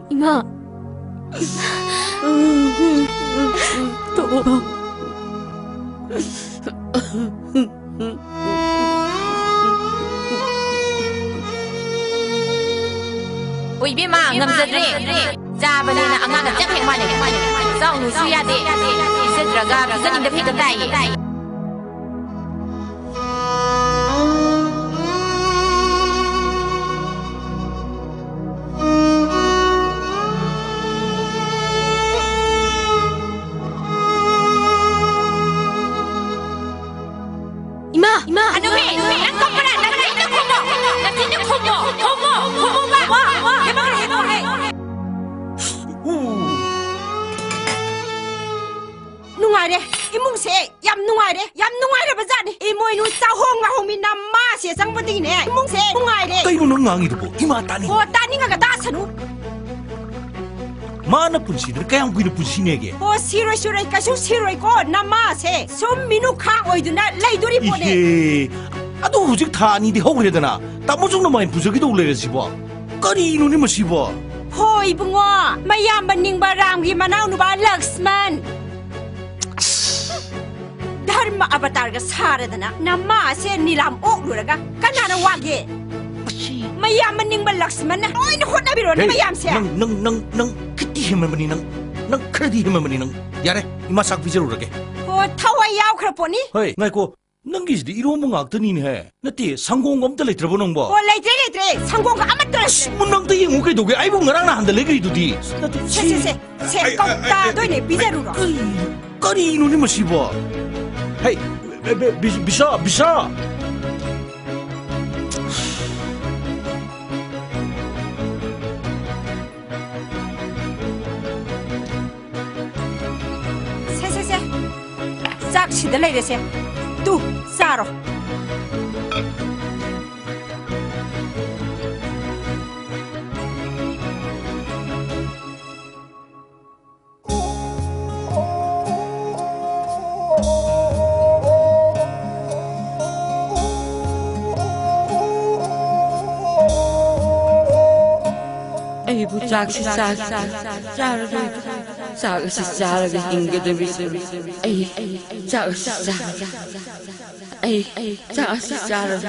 Ima. Tolong. Ui bima ngamzadre. Jabanina angaga japek mane. Zaunu suyade. Isedraga bizaninda phikatai. Kayo nang ngangido po, imatani. Oh, tani nga gata sanu. 마나 분시들 그냥 구이는 분시네게. 시로이 시로이 가수 시로이고 나마세 좀 민우카 오이드나 레이도리 보내. 이게 아도 후직 다 아니디 하고 그래더나 따모 정도 많이 부서기도 올래야지 봐. 까리 이놈이 뭐 씹어. 호이 붕어 마야만 닝바람기 마나우누바 럭스만. 다르마 아바타르가 사라드나 나마세 니람 옥루라가 까나나 와게. 마야만 닝바 럭스만 오이는 혼나비로네 마얌세. 능 그때 힘을 머니 능 그래도 힘을 머니 능 야래 이마 싹 비자로 그러게. 타와 야우크라 보니? 허이 나이고 능기지도 이런 뭔가 악더니네. 나띠 상공검들 들어보는 거. 레이트레 상공가 아마 떨었어. 문낭도 이용게 도게 아이고 나랑 나 한달 레그리도디. 세 꺾다 너네 비자루로. 까리 이놈이 뭐 씹어. 헤이 비싸. 싹 시들레 이래세. 뚜 싸로. 아이고 짝시 짜르게 흰게들 에이 짝시 에이 짝시 짜르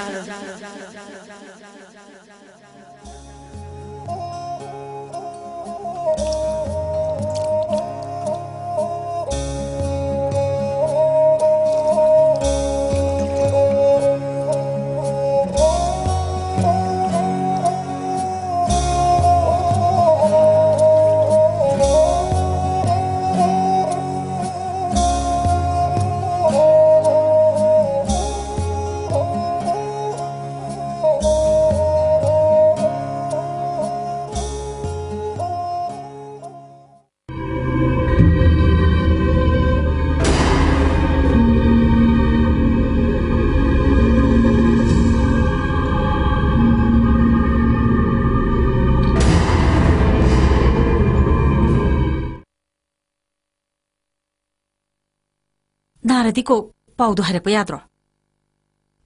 나라디 꼭 paudo 하려고 야들어.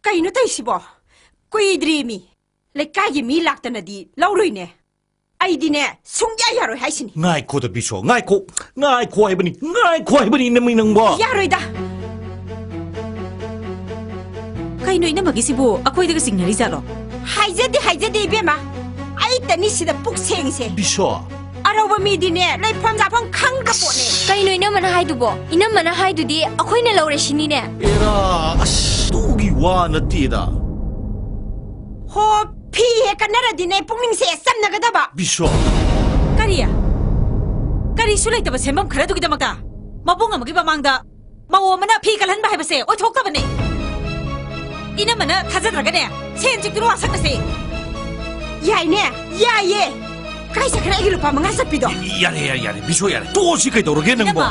Kaino taisibo. Kuidrimi. Lekagi mi laktanadi lauruine. Aidine sungya yaro haisini. Ngai ko da biso, ngai ko 해버니 내미는 거. Yaroida. Kaino ina magisibo akoy daga signali zalo. Haijadi bema. Ai tani sida puksengse. 비서. Arawa midine leipam japam khangga pone. Kaino inamana haidubo. Inamana haidudi akoina laure shinine. 에라, 또기 와 나띠다. Ho pihe kanaradine pungningse samnagadaba. 비서. Kariya. Kari sulay taba sembam khara dugi damakta. Mabunga magi bamangda. Mawo mana phi kalhan ba haibase oi thokta bane. Ina mana khajadragane. Senjik duru asakase. Yaine, yaye. Kaisa kena lupa mengasap pido. 야래 비서 야래. 또 시kai 도르게는 뭐.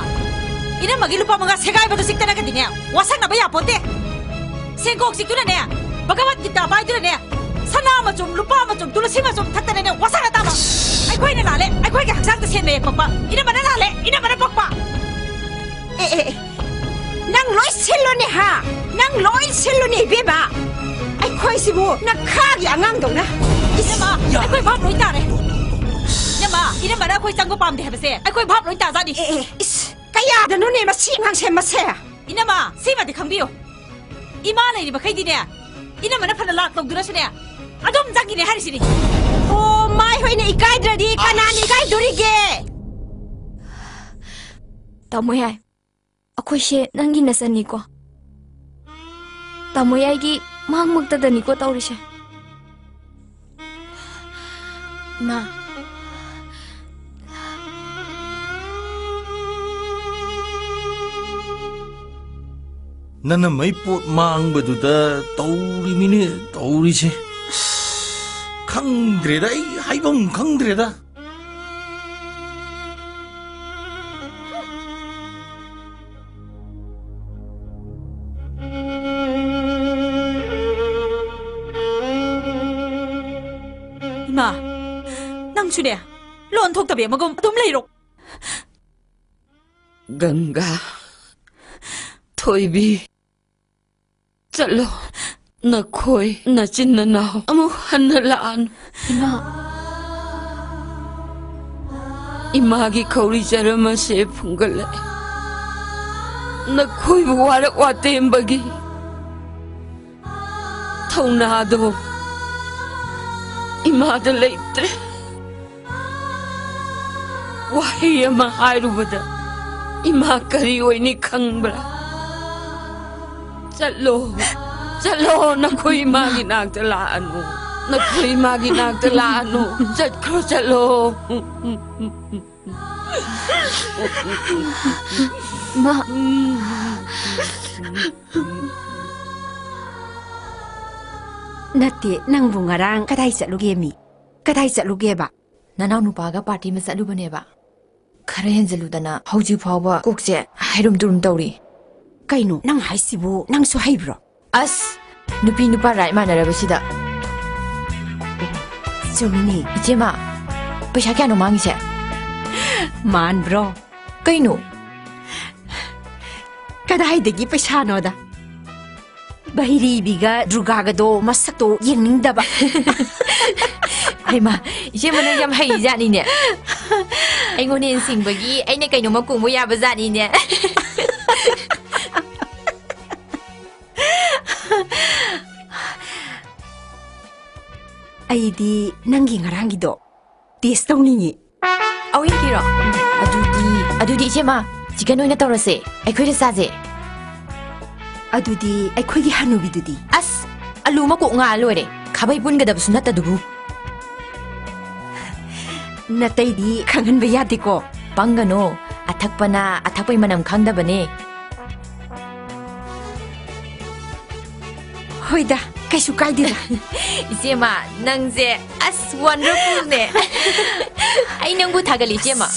Ina magi lupa manga segai batu siktana kadine. Wasak na baya ponte. Sengkok siktuna ne. Bagawat kita bai dure ne. Sana macam lupa macam tulasi macam tatane ne wasak na tama. Ai koi na lale. Ai koi ke haksang ta sen me papa. Ina mana lale. Ina mana papa. Nang loi selo ne ha. Nang loi selo ne beba. Ai koi sibu na khagi angang dong na. Isma. Ai koi bab loi ta ne. Nyama, ina mana koi sanggo pam de habase. Ai koi bab loi ta za ni. Kaya da no ne ma si ngang sem ma se. Ina ma, si ma de khangbiyo. Ima lai ni ba khai di ne. Ina mana phana lak tong dura sene. Adom jangi ne hari sini. Oh, mai hoi ne ikai dradi kanani ikai duri ge. Tamoyai. Akoise nangi nasani ko. Tamoyai gi mangmagtadani ko taurise. Ma. 나는 마이포 망버두다 떠오리지. 강드레다 이 하이범 강드레다. 이마, 낭춘이야. 론 톡답이야 먹음 좀 레이로. Ganga Thoibi चलो नखोई नचिन ननाव अमुक हन्न लान Imangi खौरी चरम से फुंगल नखोई वारक वातेम्बगी थौनादो इमाद लेत्रे वही अमा हायरुबदा इमा करी ओइनी खंगब्रा चलो चलो नखोई मागी नाक लानु नखोई मागी नाक लानु चलो चलो मा नते नंगबु ngarang kadai chatluge mi kadai chatluge ba ननाव नुपागा पार्टी में चलुबनेबा खरे हेंजलुदना हौजि फावबा कोकसे हाइरुम दुरुम तौरी kaino nang haisibu nang su haibro अस नुपी नुपा राय मानरबसिदा chumini इजेमा पैसा क्या नो मांगिसे man bro कइनो kadai degi paisa no da bahiri biga druga ga do masak to yengning da ba Aima, ijema na yam hai jani ne ai ngone singbagi ai ne kaino ma kungbu ya ba jani ne ai di nangi ngarangi do taste tawningi awi kiro adudi ijema chicken oina tawrase ai khoi saje adudi ai khoi gi hanubi dudi as alu ma ko nga lore khabai bun ga dabsu nata dubu natai di khangan ba yade ko pangano athakpana athakpai manam khangdabane hoida kaisu kaide da ijema nangje as wonderful ne ai nangbu thagali ijema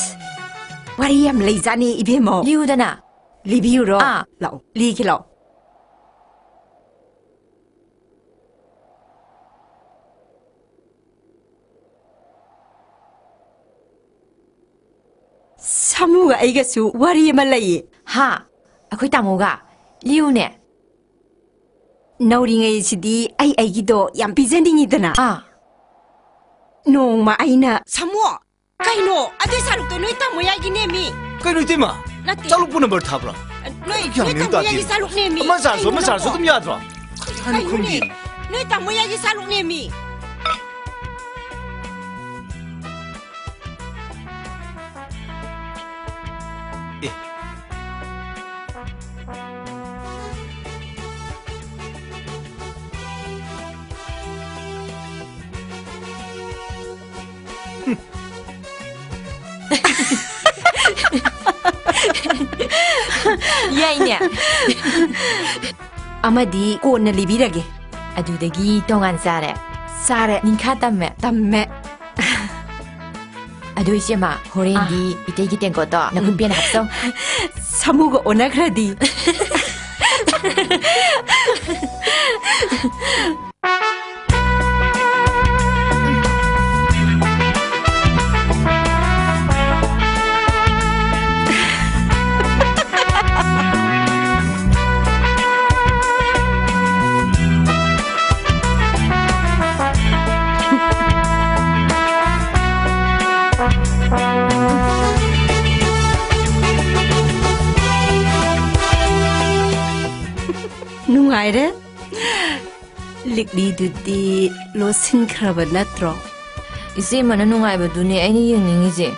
wari yam leijani ibemo liudana libiuro lao li ki lao samuga aiga su wari ma lai ha akhoi tamoga liune nauringai sidi ai gi do yam pizendingi dana nong ma aina samu kaino ade saruk to noi tamu ya gi nemi kaino tima chaluk pu number thabra noi tamu ya gi saluk nemi ma sa so tum yadra hani khumbi noi tamu ya gi saluk nemi yaine amadi konna libirage adudagi tongan sare ninka tamme adu ijema horendi itegi tenko to nakun pian hapso samuga onagradi nungaire likdi dudi losin khraba natro ise mana nungai ba duni ai ni yengning ije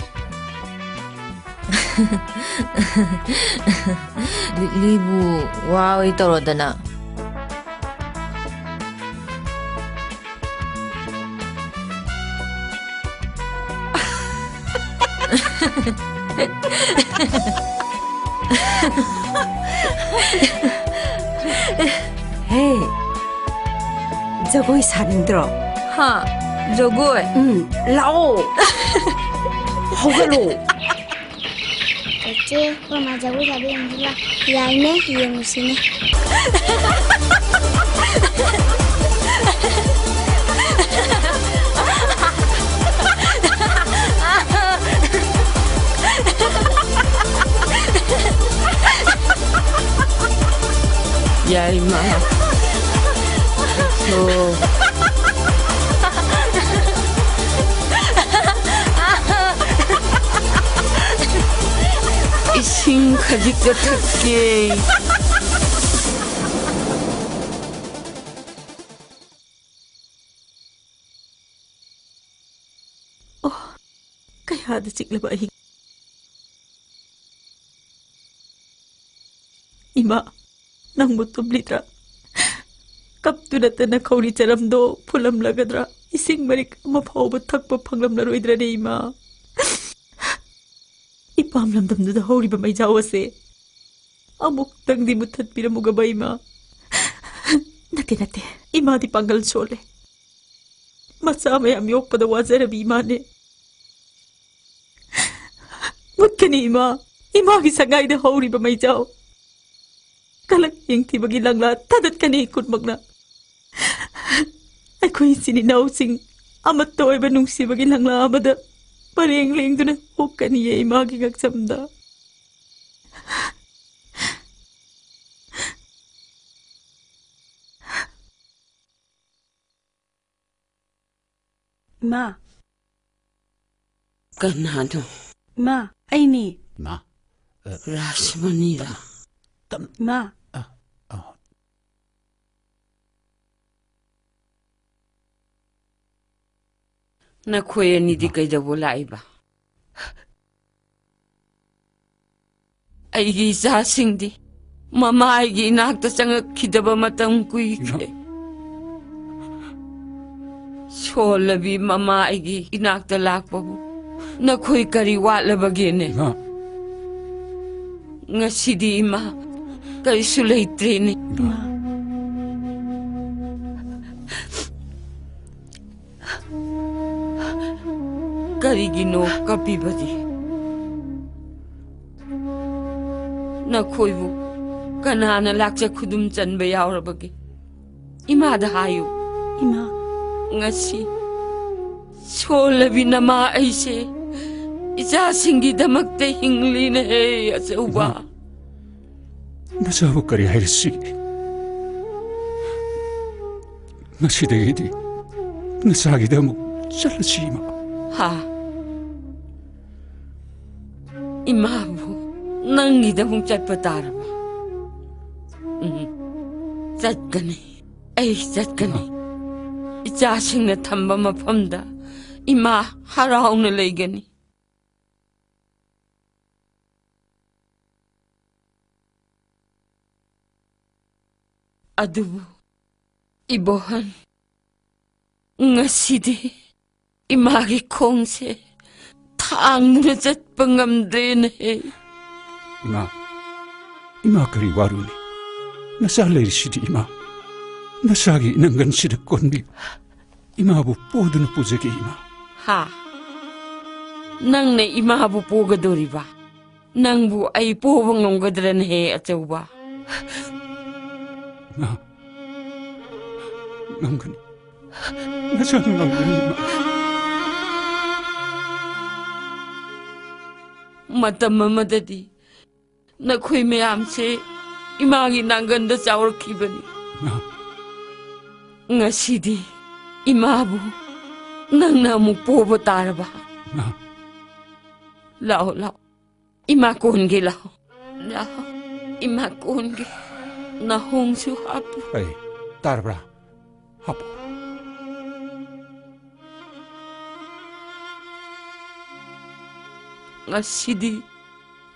libu wow I torodana Hey, jagoi sanindro. Ha, jagoi. Lao. Hogalo. Oke, mama jagoi sabi yang gila. Ya ini yang musine. 야 이마 이싱 가직도 탁게 Kaya cikla ba hing. Ima, nang mutum litra. Kaptu na na kauri charam do pulam lagadra. Ising marik maphaw ba thakpa phanglam laroidra ne ima. Ipam lamdam da hori ba mai jaw ase. Amuk tang di muthat piramuga ba ima. Nate. Ima di pangal chole. Masa mayam yok pada wazara bi ima ne. Mutkani ima ki sangay da hori ba may jaw. Kalak yung tibagi lang la tadat kani ikut magna. Ay ko yung sininaw sing amat to ay ba nung sibagi lang la amada. Pareng-ling doon na hukka niya ima gigagsamda. Ma. Ganado. Ma, ay ni. Ma. Rashmanira. Ma. Nakuya ni di kay wala iba. Ay gisasing di. Mama ay ginakta siyang kidaba matang kuike. So labi mama ay ginakta lakpa mo. Nakoy kariwala bagine. Nga si di ima. Kay sulay treni. Karigino kapibadi. Nakoy mo. Kanana laksa kudum chan bayawra bagi. Ima da hayo. Ima. Nga si. So labi nama ay siya. Isa singi damak te hingli na he asa uba. Nasawa kari hayri sige. Nasidagidi. Nasagi damok salasima. Ha. Imabu. Nangi damong chat patarama. Chat ka ni. Ay, chat ka ni. Isa sing na tamba mapamda. Ima haraw na lay gani. Adubo, ibohan, nga sidi, imagi kongse, taang na jat pangamdre na he. Ima kari waruni, nasalay sidi ima, nasagi nanggan sida konbi, ima bu podo na puzaki ima. Ha, nang na ima bu pogadori ba, nang bu ay po bang gadran he at ba. Nangani. Nasaan nangani ma? Matamamadadi. Nakoy mayam se imagi nangganda sawar kibani. Nga sidi imabu nang namuk po bataraba. Lao. Imakon ge lao. Lao. Imakon ge. Nahong su hapo. Ay, tarbra. Hapo. Nga sidi,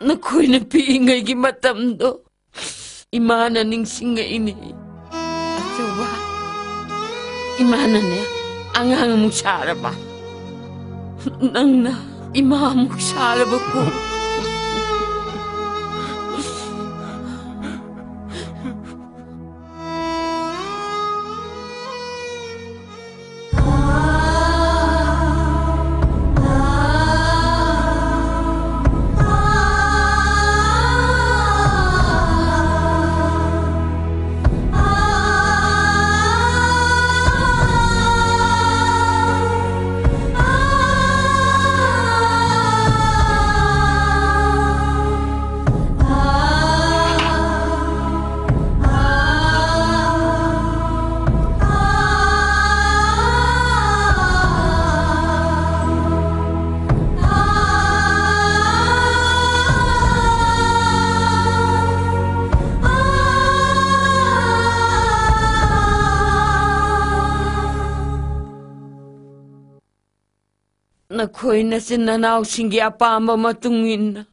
nakoy na piingay gimatam do. Imana ning singa ini. At ba? Imana niya, ang musara ba? Nang na, imamusara ba ko? Nakoy na sinanaw singi apamba matungin.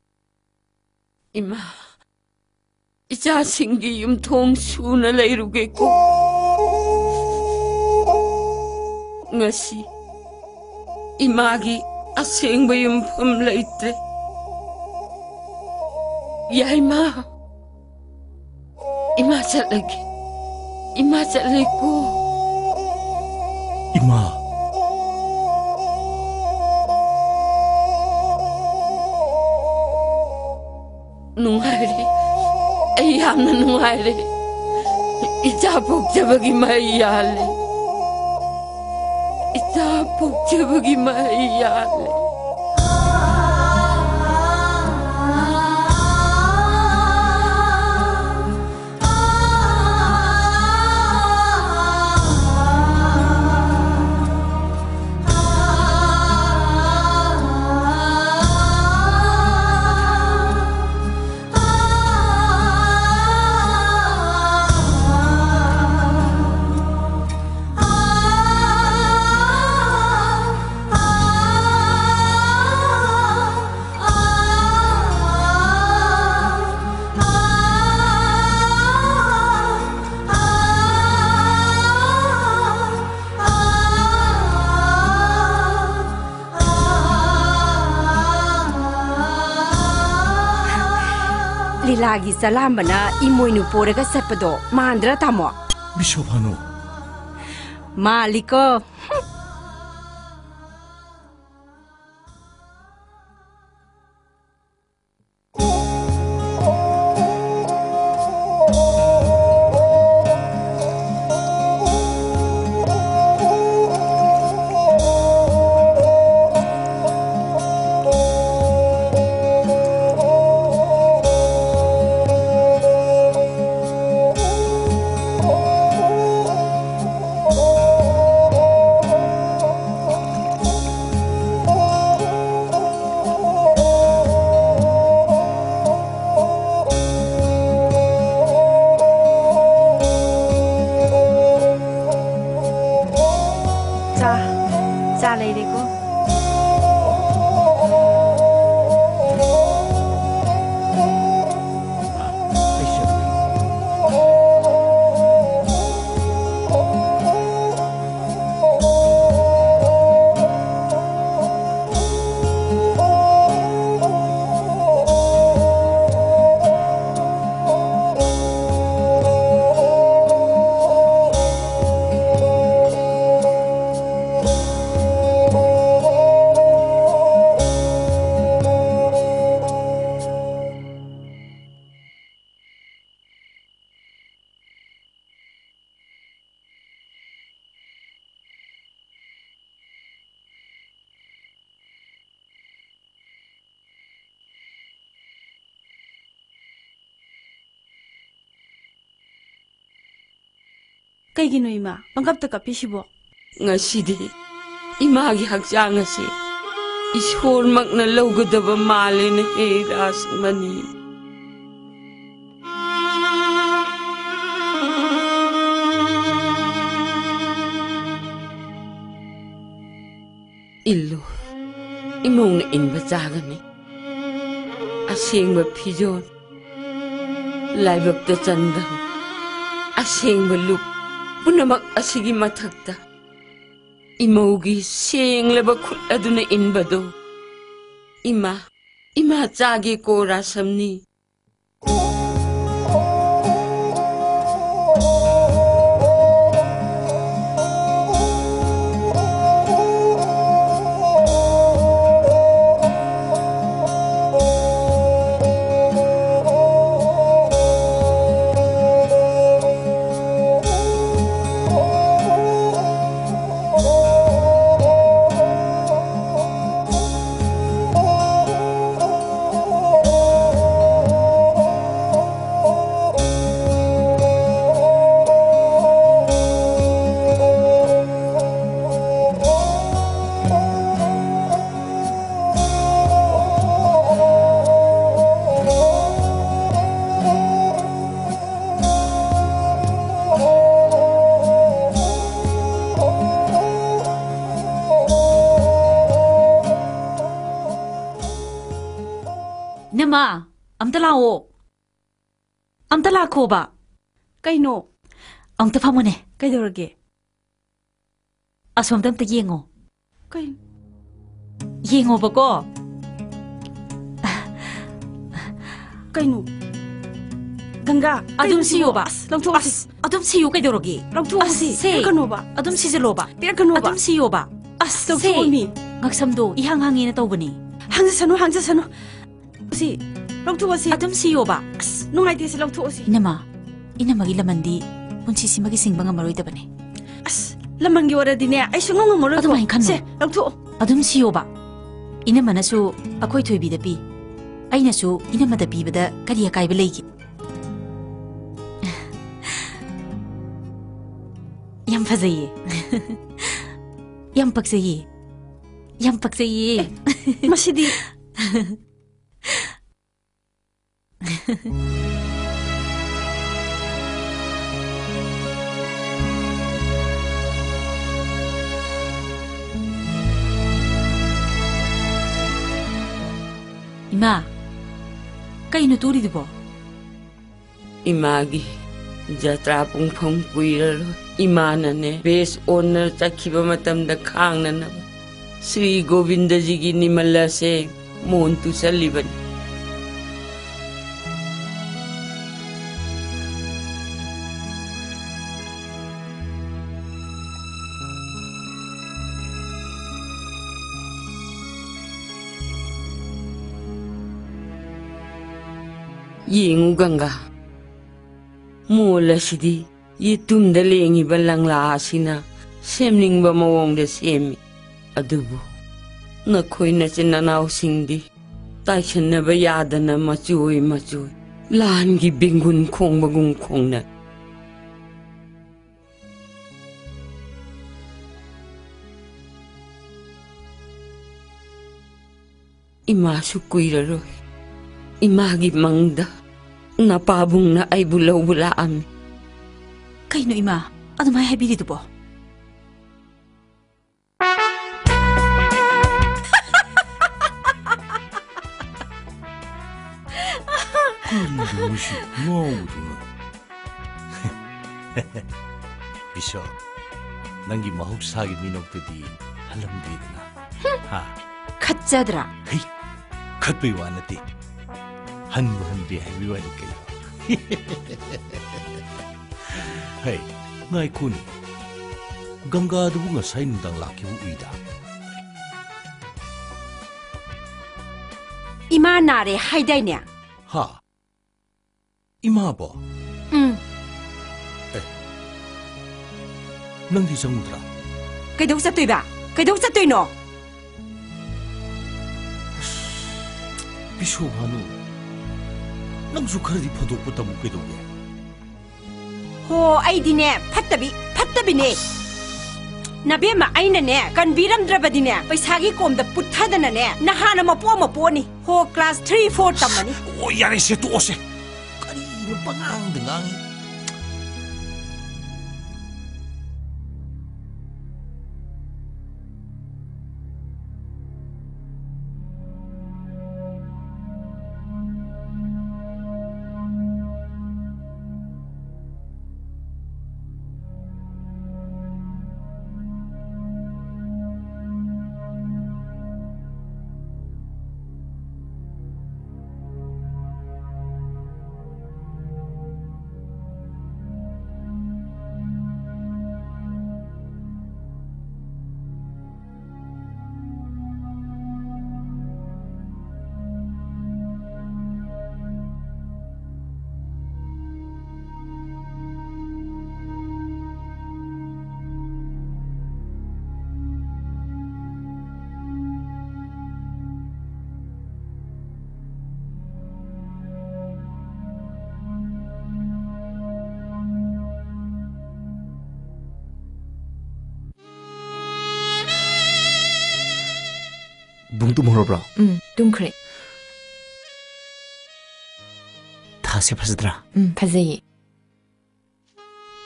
Ima, isa singi yung tong suna layruge ko. Ngasi, imagi asing ba yung pamlaytre? Yay ma, ima lagi ko. Ima. Nungayri, ayam na nungayri. Itapok siya bagi maiyali. Itapok siya bagi maiyali. Lagi salam bana imoinu porega sepado mandra tamo. Bishopano. Maliko. Kaygino ima, pangkapta ka pisibo. Ngasidi, imagi hakjang asi. Ishor na lawgadaba mali na heras mani. Illo, imaw na inbajagan Asing ba pijon. Laibag da candang. Asing ba lup. Punamak asigi matakta. Imaugi sing laba kut aduna inbado. Ima jagi ko rasamni. ꯏꯅꯝꯃ ꯑꯝꯇ ꯂꯥꯛꯑꯣ ꯑꯝꯇ ꯂꯥꯛꯈꯣꯕ ꯀꯩꯅꯣ ꯑꯝꯇ ꯐꯝꯃꯨꯅꯦ ꯀꯩꯗꯧꯔꯒꯦ ꯑꯁꯣꯝꯗ ꯑꯝꯇ ꯌꯦꯡꯉꯣ ꯀꯩꯅꯣ ꯌꯦꯡꯉꯣꯕꯀꯣ ꯀꯩꯅꯣ ꯒꯪꯒꯥ ꯑꯗꯨꯝ ꯁꯤꯌꯣꯕ ꯂꯧꯊꯣꯛꯑꯁꯤ ꯑꯗꯨꯝ ꯁꯤꯌꯨ ꯀꯩꯗꯧꯔꯒꯦ ꯂꯧꯊꯣꯛꯑꯁꯤ ꯁꯦ ꯄꯤꯔꯛꯀꯅꯣꯕ ꯑꯗꯨꯝ ꯁꯤꯖꯜꯂꯣꯕ ꯄꯤꯔꯛꯀꯅꯣꯕ ꯑꯗꯨꯝ ꯁꯤꯌꯣꯕ ꯂꯧꯊꯣꯛꯑꯃꯤ ꯉꯛꯁꯝꯗꯣ ꯏꯍꯥꯡ ꯍꯥꯡꯉꯦꯅ ꯇꯧꯕꯅꯤ ꯍꯥꯡꯖꯁꯅꯨ ꯁꯤ ꯂꯧꯊꯣꯛꯑꯁꯤ ꯑꯗꯨꯝ ꯁꯤꯌꯣꯕ ꯅꯨꯡꯉꯥꯏꯇꯦ ꯁꯤ ꯂꯧꯊꯣꯛꯑꯁꯤ 이나마기 라만디 pun치시마기 싱방아 마로이다바네 lamanggi waradine ai sungu ngomoro adum hain khanno se lawtho adum siyoba inamanasu akoi thoibi da pi ainasu inamada pibada kariya kaiba leigi yam fazaye yam paksaye masidi Ima, kaino turi dibo? Imagi, jatra pungpong kuiralo. Imana ne, base owner takiba matam da kang na na. Sri Govinda jigi ni malase, montu sa liban. Yengu Ganga Mula sidi yitum da lengi balang la asina semning ba mawong da semi adubu na koi na sinanaw singdi taishan na ba yada na machuy lahan gi bingun kong bagong kong na ima sukuiraro imagi mangda napabong na ay bulaw-bulaan. Kaino ima, ano may habi dito po? Kulidushi, ngawdo. Bishop, nangi mahugsagi minogtudi halamdidna. Ha? Katsadra. Hey, katbiwa nati. Hanbi habiwa ni kayo. Hey, ngai kuni. Ganga dubu nga say nundang laki uida. Ima nare haiday niya. Ha? Ima ba? Eh, nang di samudra. Kaidong sa tuy ba? Kaidong sa tuy no? Bishop hanu. ꯅꯪꯁꯨ ꯈꯔꯗꯤ ꯐꯗꯣꯛꯄ ꯇꯝꯃꯨ ꯀꯩꯗꯧꯒꯦ ꯍꯣ ꯑꯩꯗꯤꯅꯦ ꯐꯠꯇꯕꯤꯅꯦ ꯅꯕꯦꯝꯃ ꯑꯩꯅꯅꯦ ꯀꯟꯕꯤꯔꯝꯗ꯭ꯔꯕꯗꯤꯅꯦ ꯄꯩꯁꯥꯒꯤ ꯀꯣꯝꯗ ꯄꯨꯠꯊꯗꯅꯅꯦ ꯅꯍꯥꯟꯅ ꯃꯄꯣꯅꯤ ꯍꯣ class 3-4 ꯇꯝꯃꯅꯤ ꯑꯣ ꯌꯥꯔꯦ ꯁꯦ ꯇꯣꯛꯑꯣꯁꯦ ꯀꯔꯤꯅꯣ ꯄꯉꯥꯡꯗ ꯉꯥꯡꯉꯤ 붕 tumhorobra tumkhre thase phasdra phazai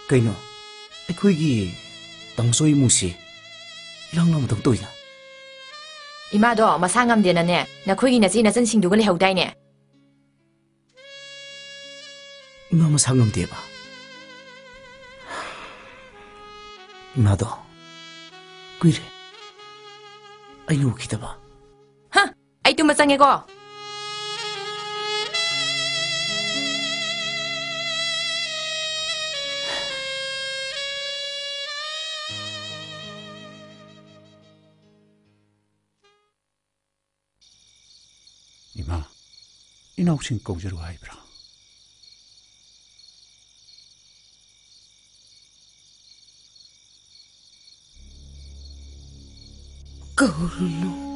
kaino aikoigi tangsoi musi ilang tok toina ima do masangam de na ne na khoi gi na chi na chan sing du ga le hau dai ne 이마 마사 ngamdeba. 이마도 꾸이래. 아이는 웃기다봐. 하, 아이 또 마짱해고. 이마, 이나옥신 꽁지로 하이브라. 거울로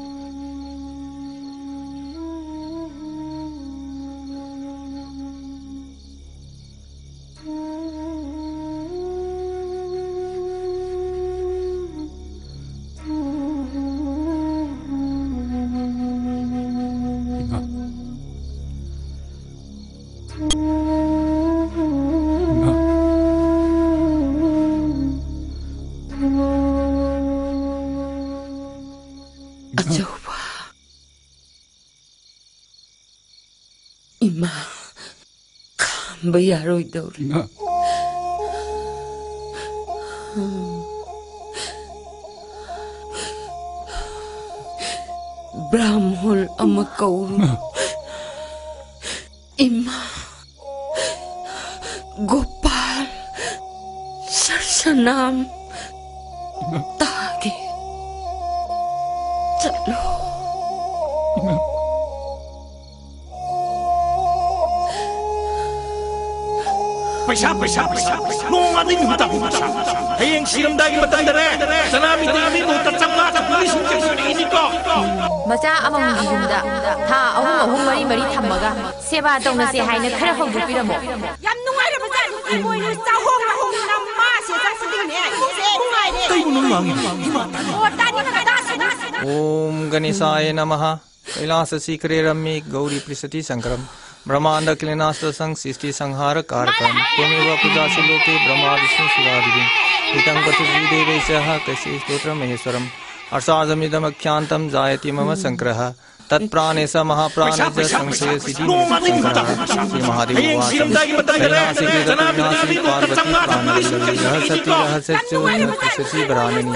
아저봐 이마 간바 야로이더리 브라ह्मण अमा Kourou इमा गोपाल सरसनाम तागे चलो पैसा पैसा पैसा नोंगा दिन हुता हुता hang सिरमदागी मतंदरे सनामी देवी मोता चंगा चा पुलिस इंजेक्शन इनिको मचा अमंगी युमदा था अहुम अहुम मरी मरी थम्मगा सेवा तौनसे हाइने खरा हौदोपिरमो याम नुंगाइरे बजा इबोइनु चाहोम अहुम नम्मा से जासदिने से नुंगाइरे कई नुंग मांगी ओ तानी दासना ओम गणेशाय नमः कैलास शिखरे रम्ये गौरी पृषति शंकरम ब्रह्मांड क्लीनास्त संग सृष्टि संहार कारकम त्वमेव पूजासि लोके ब्रह्मा विष्णु शिवादिविं इतं पतिजी देवैषः कैसे स्तोत्र महेश्वरम अर्षाजमिदमख्यान्तं जायति मम संक्रह तत्प्राणे स महाप्राणे च संशय सिद्धि श्री महादेव कैलासी वेदनासी पार्वती रहस्यति रहस्यच्युति ब्राह्मणी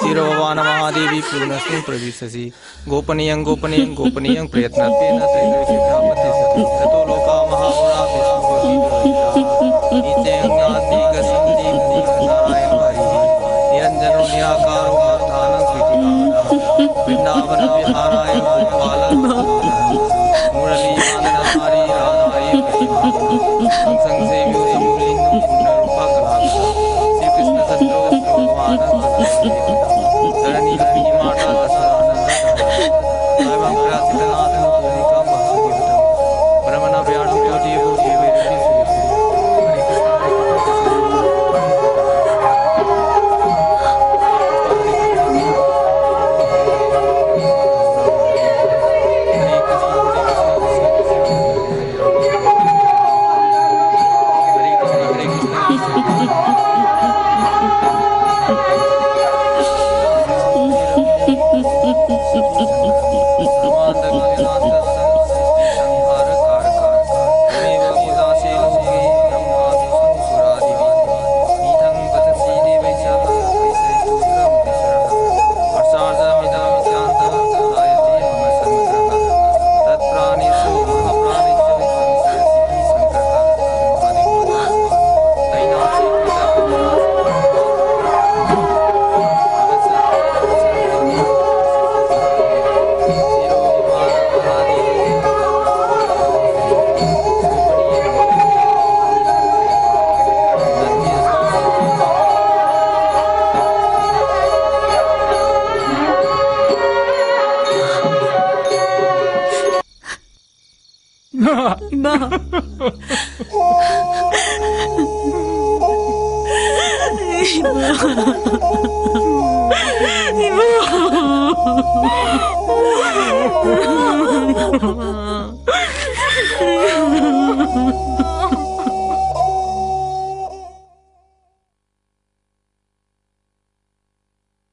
शिरोवान महादेवी पूर्णस्मिं प्रविशसि गोपनीयं गोपनीयं गोपनीयं प्रयत्नेन ततो लोका महापुरा निरंजनो निराकारो अर्थानं वृंदावन विहाराय गोपालं मुरली आनंदधारी राधाय संसेव्यो शिवलिंगं पुण्यरूपकलां श्री कृष्ण सत्रो भगवान धरणी माता एवं प्रसिद्धनाथ पूजिका महादेवता ब्रह्मण व्यास देवो देवी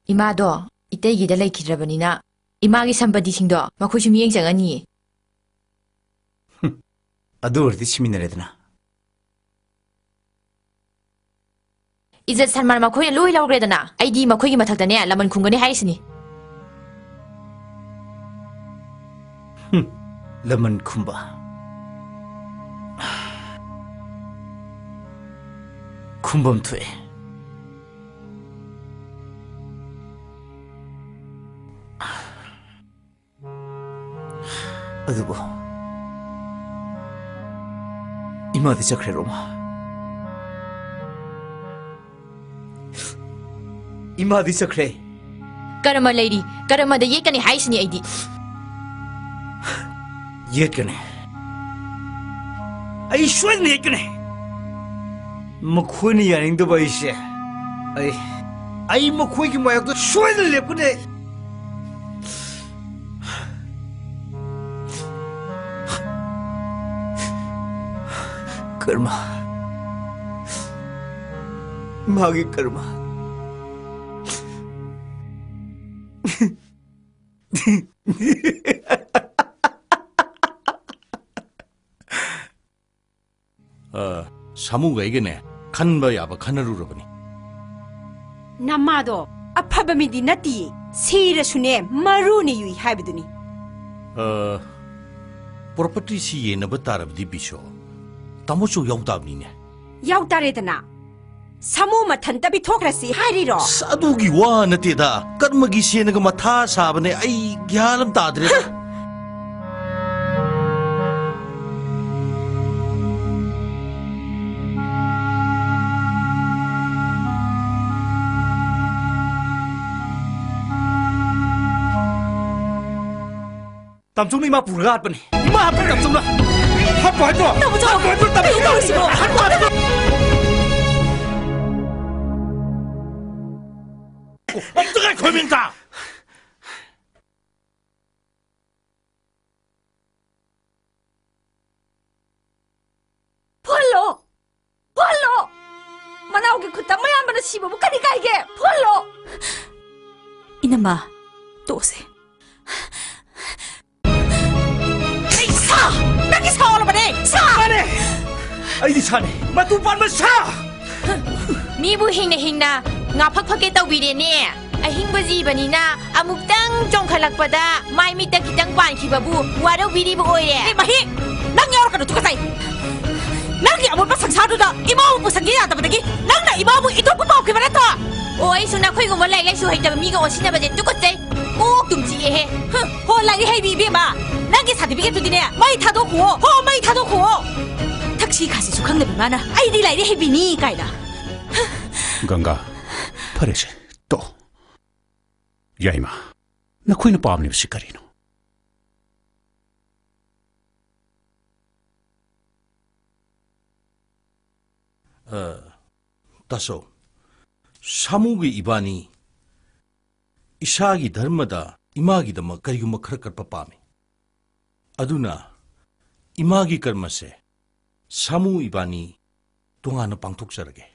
이마도 이때기다 레이키드라버니나 이마기 삼바디싱도 마코시 미행장 아니 ꯑꯗꯨ ꯑꯣꯏꯔꯗꯤ ꯁꯤꯃꯤꯟꯅꯔꯦꯗꯅ 이제 산말 마코이 로이 라우그레드나 아이디 마코이기 마탁다네 라만 쿵거니 하이스니 레몬 쿰바 쿰범투에 어두고 이마디 자크레 로마 이마디 자크레 까르마 레이디 까르마다 예까니 하이스니 아이디 예까네 아이 슈엔네 예까네 मखोनी यारिंग तो बाइशे आई मखोई की मायक तो शोएद ले पुने कर्मा मागे Karma 사무가 이게네 간바 야바 카나루러버니 나마도 아파바 미디 나티 세이라수네 마루니 유이 하이브드니 프로퍼티 시 예나바 따라브디 비쇼 타모쇼 야우다브니네 야우다레드나 사무 마탄다비 토크라시 하이리로 사두기 와 나테다 कर्म기 세나가 마타 사바네 아이 갸람 따드레 tạm chúng đi mà phủ gạt bani mà hấp tạm chúng đó hấp quái rồi hấp quái rồi tạm chúng đó xin lỗi hấp quái rồi 어떡할 거면다 폴로 폴로 만나오게 그따 뭐야 만나 씹어 못 가니까 이게 폴로 이놈아 또 오세 Nagi saw ba ne? Sa! Mane! Ay di sane! Matupan mo sa! 미부 힝나 nga 팍팍게 tawbirene ahingbaji banina amuktang jongkhalakpada maimita kitang pankibabu waro biribu oire Ni mahi! Nang yaw ka no tukatay! Nang yaw mo pa sangsado da imaw mo sangi yata badagi nang na imaw mo ito pumaw ki banato! oi suna khoi gum lai lai su haita miga osina baje tukotsai 꼭 tumji he ho lai hei bi bi ma nang gi certificate tu dine mai thado ko ho mai thado ko taxi khasi su khang na bi mana ai di lai hei bi ni kai da Ganga फरेसे तो याइमा नखोइना पावने बसी करिनो तासो सामुगी इबानी इशागी धर्मदा Imangi दम करिगुम खर करप पामे अदुना Imangi कर्मसे सामु इबानी तोंगाना पांगथोकजरगे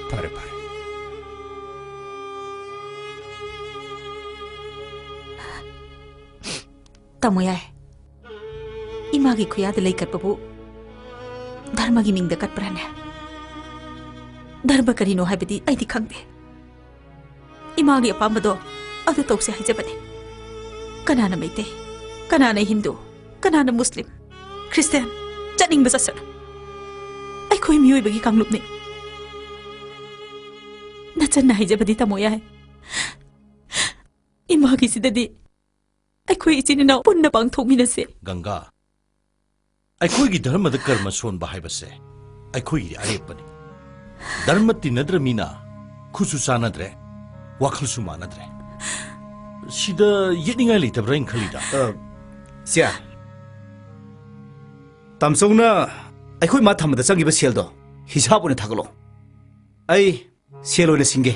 파레 파레 tamoyai imagi khuyada lei kat babu dharma gi mingda kat prane dharma karino haibadi ai di khangde imagi apambado adu tokse haijabane kanana meite kanana hindu kanana muslim christian chaning basasar ai khoi mioi bagi kanglup ne nachan haijabadi tamoyai imagi sidadi अखोई इचिना पुन्ना पांगथोकमिनसे गंगा अखोई धर्म कर्म सोनबा हाइबसे अखोई अरेपनी धर्म तिनद्र मीना खुसु चानद्रे वाखलसु मानद्रे सिदा येनिंगाय लेतब्रा इंखलिदा सिया तमसोंना अखोई मा थमदा चंगिबा सेलदो हिसाब ओने थागलो आई cell one Singe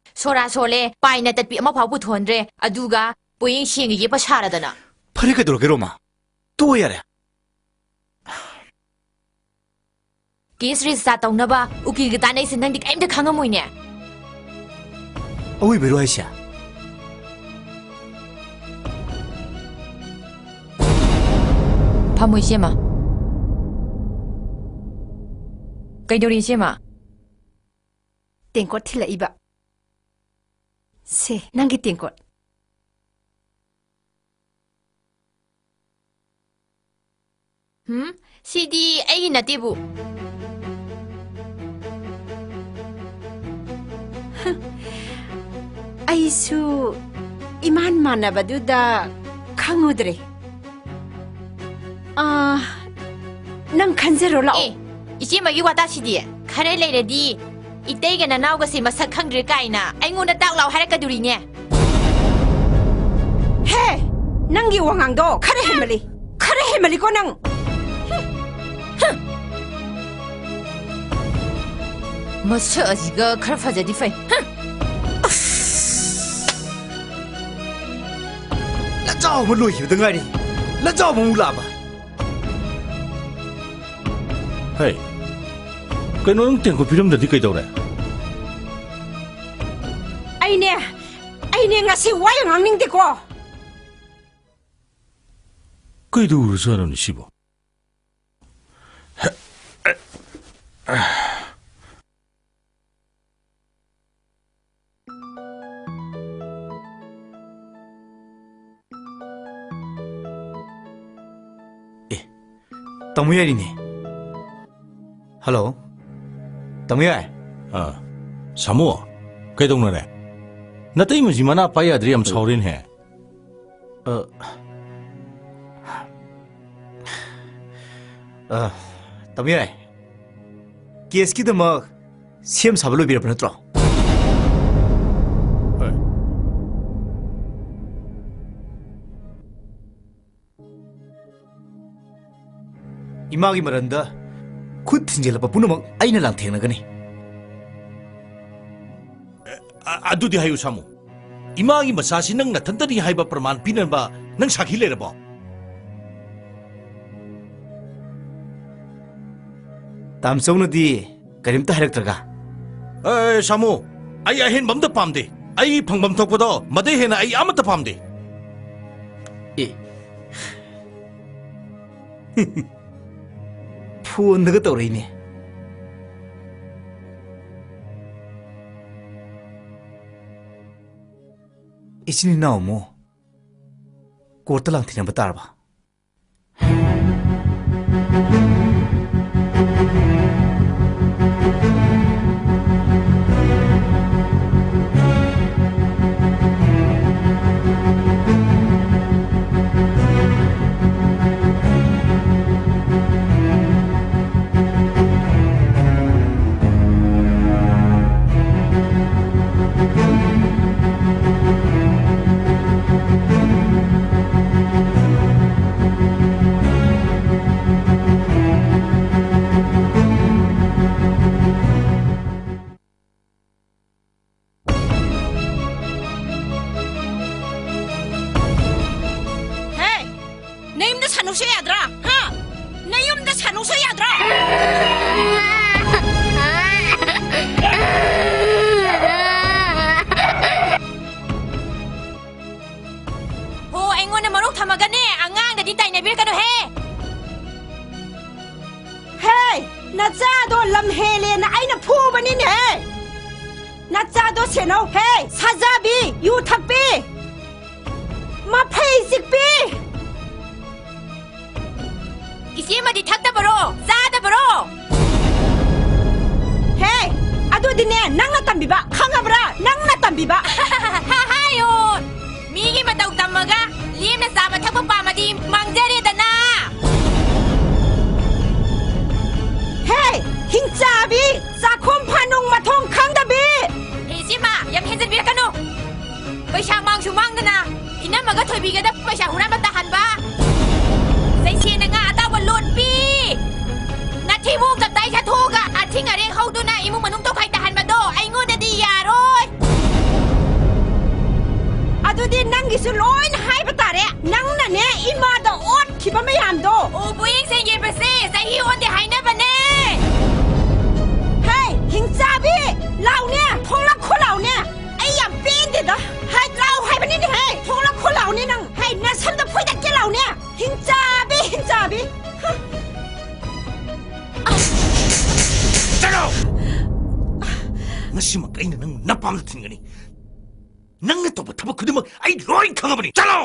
소라 솔레 빠이나 tatpi ama phau puthonre aduga poing sing ye pasharadana Pare ka dorke Roma. To yare. case register tawnaba ukil ga tanai sin nang dik aim da khangamoine Oi beru Aisha. phamoi sema kaidori sema Tengkot thila iba. Se, nangi tengkot. Sidi ai natibu Aisu iman mana baduda khangudre. Nang khanzero lao. ichi magi wata sidi khare leiredi itei ga nanaw ga si masak khangdre kaina aingona tak law harakaduri ne He, nangi wangang do khare hemali ko nang. Masa aziga khar fajadi fai La zao mo lui da ngai ni. La zao mo la ba. Hey, cái nó tiền của phim được đi cây đâu đấy? Ai nè ngasi wayang ang ning de ko. Cây đâu rồi sao nó xí bộ? Tamu yari ni. Hello. Tamu yai. Samu, cái đâu nữa đấy? Nãy tới mình chỉ mà na phải ở đây làm sao đến hè? Tamu yai. Case ki dama siam sabalo bira pernah tro. Imagi maranda khud thinjela pa punamak aina lang thengna gani. Adudi hayu Samu. Imagi masasi nang nathantani haiba praman pinan ba nang sakhi le rabo. Tamsong na di karim ta harak traga. Samu, ai ahen bam da pam de. Ai phangbam thok pado made hena ai amata pam de. Phun daga tawrai ne. Ichini nao mo. Korta lang thina batar ba. ꯑꯗꯨꯗꯤ ꯅꯪꯒꯤꯁꯨ ꯂꯣꯏꯅ ꯍꯥꯏꯕ ꯇꯥꯔꯦ ꯅꯪꯅꯅꯦ ꯏꯃꯥꯗ ꯑꯣꯠꯈꯤꯕ ꯃꯌꯥꯝꯗꯣ ꯎꯕꯨ ꯌꯦꯡꯁꯦꯡ ꯌꯦꯡꯕꯁꯦ ꯆꯍꯤ ꯑꯣꯟꯗꯦ ꯍꯥꯏꯅꯕꯅꯦ ꯍꯦ ꯍꯤꯡꯆꯥꯕꯤ ꯂꯥꯎꯅꯦ ꯊꯣꯛꯂꯛꯈꯣ ꯂꯥꯎꯅꯦ ꯑꯩ ꯌꯥꯝ ꯄꯦꯟꯗꯦꯗ ꯍꯥꯏ ꯂꯥꯎ ꯍꯥꯏꯕꯅꯤꯅꯦ ꯍꯦ ꯊꯣꯛꯂꯛꯈꯣ ꯂꯥꯎꯅꯦ ꯅꯪ ꯍꯦ ꯅꯁꯝꯗ ꯐꯣꯏꯗꯠꯀꯦ ꯂꯥꯎꯅꯦ ꯍꯤꯡꯆꯥꯕꯤ ꯍꯤꯡꯆꯥꯕꯤ ꯆꯠꯂꯣ ꯉꯁꯤꯃꯛ ꯑꯩꯅ ꯅꯪ ꯅꯄꯥꯝꯗ ꯊꯤꯟꯒꯅꯤ ꯅꯪꯅ ꯇꯧꯕ ꯊꯕꯛ ꯈꯨꯗꯤꯡꯃꯛ ꯑꯩ ꯂꯣꯏ ꯈꯪꯉꯕꯅꯤ ꯆꯠꯂꯣ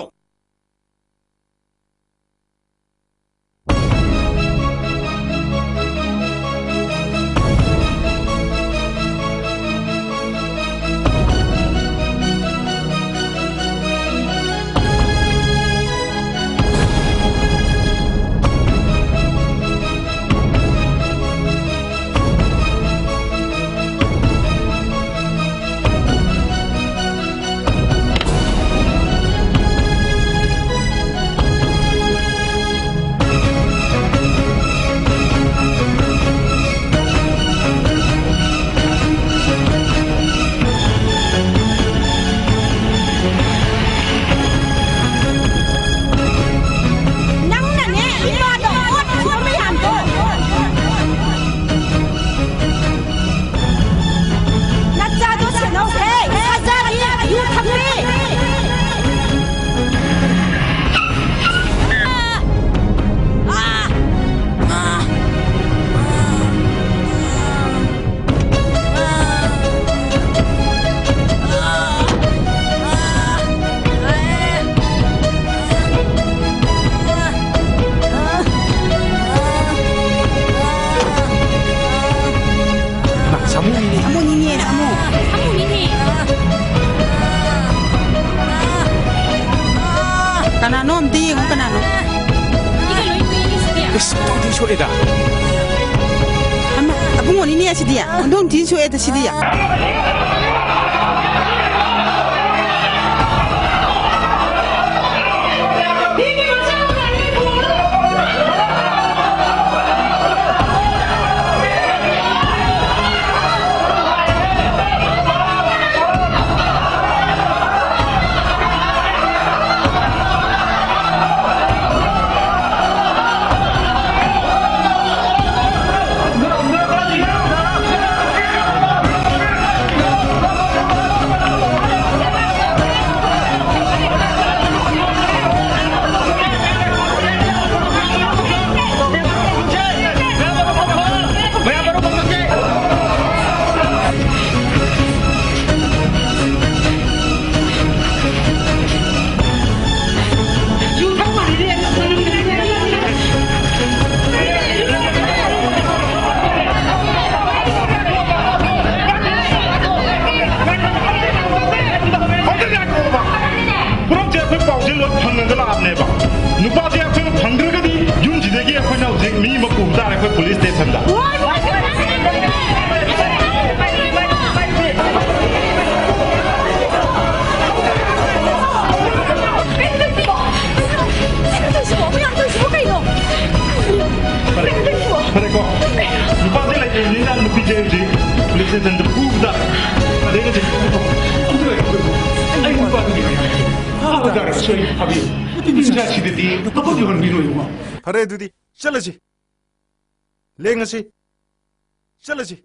फरे दुदी चलसी लेंगसी चलसी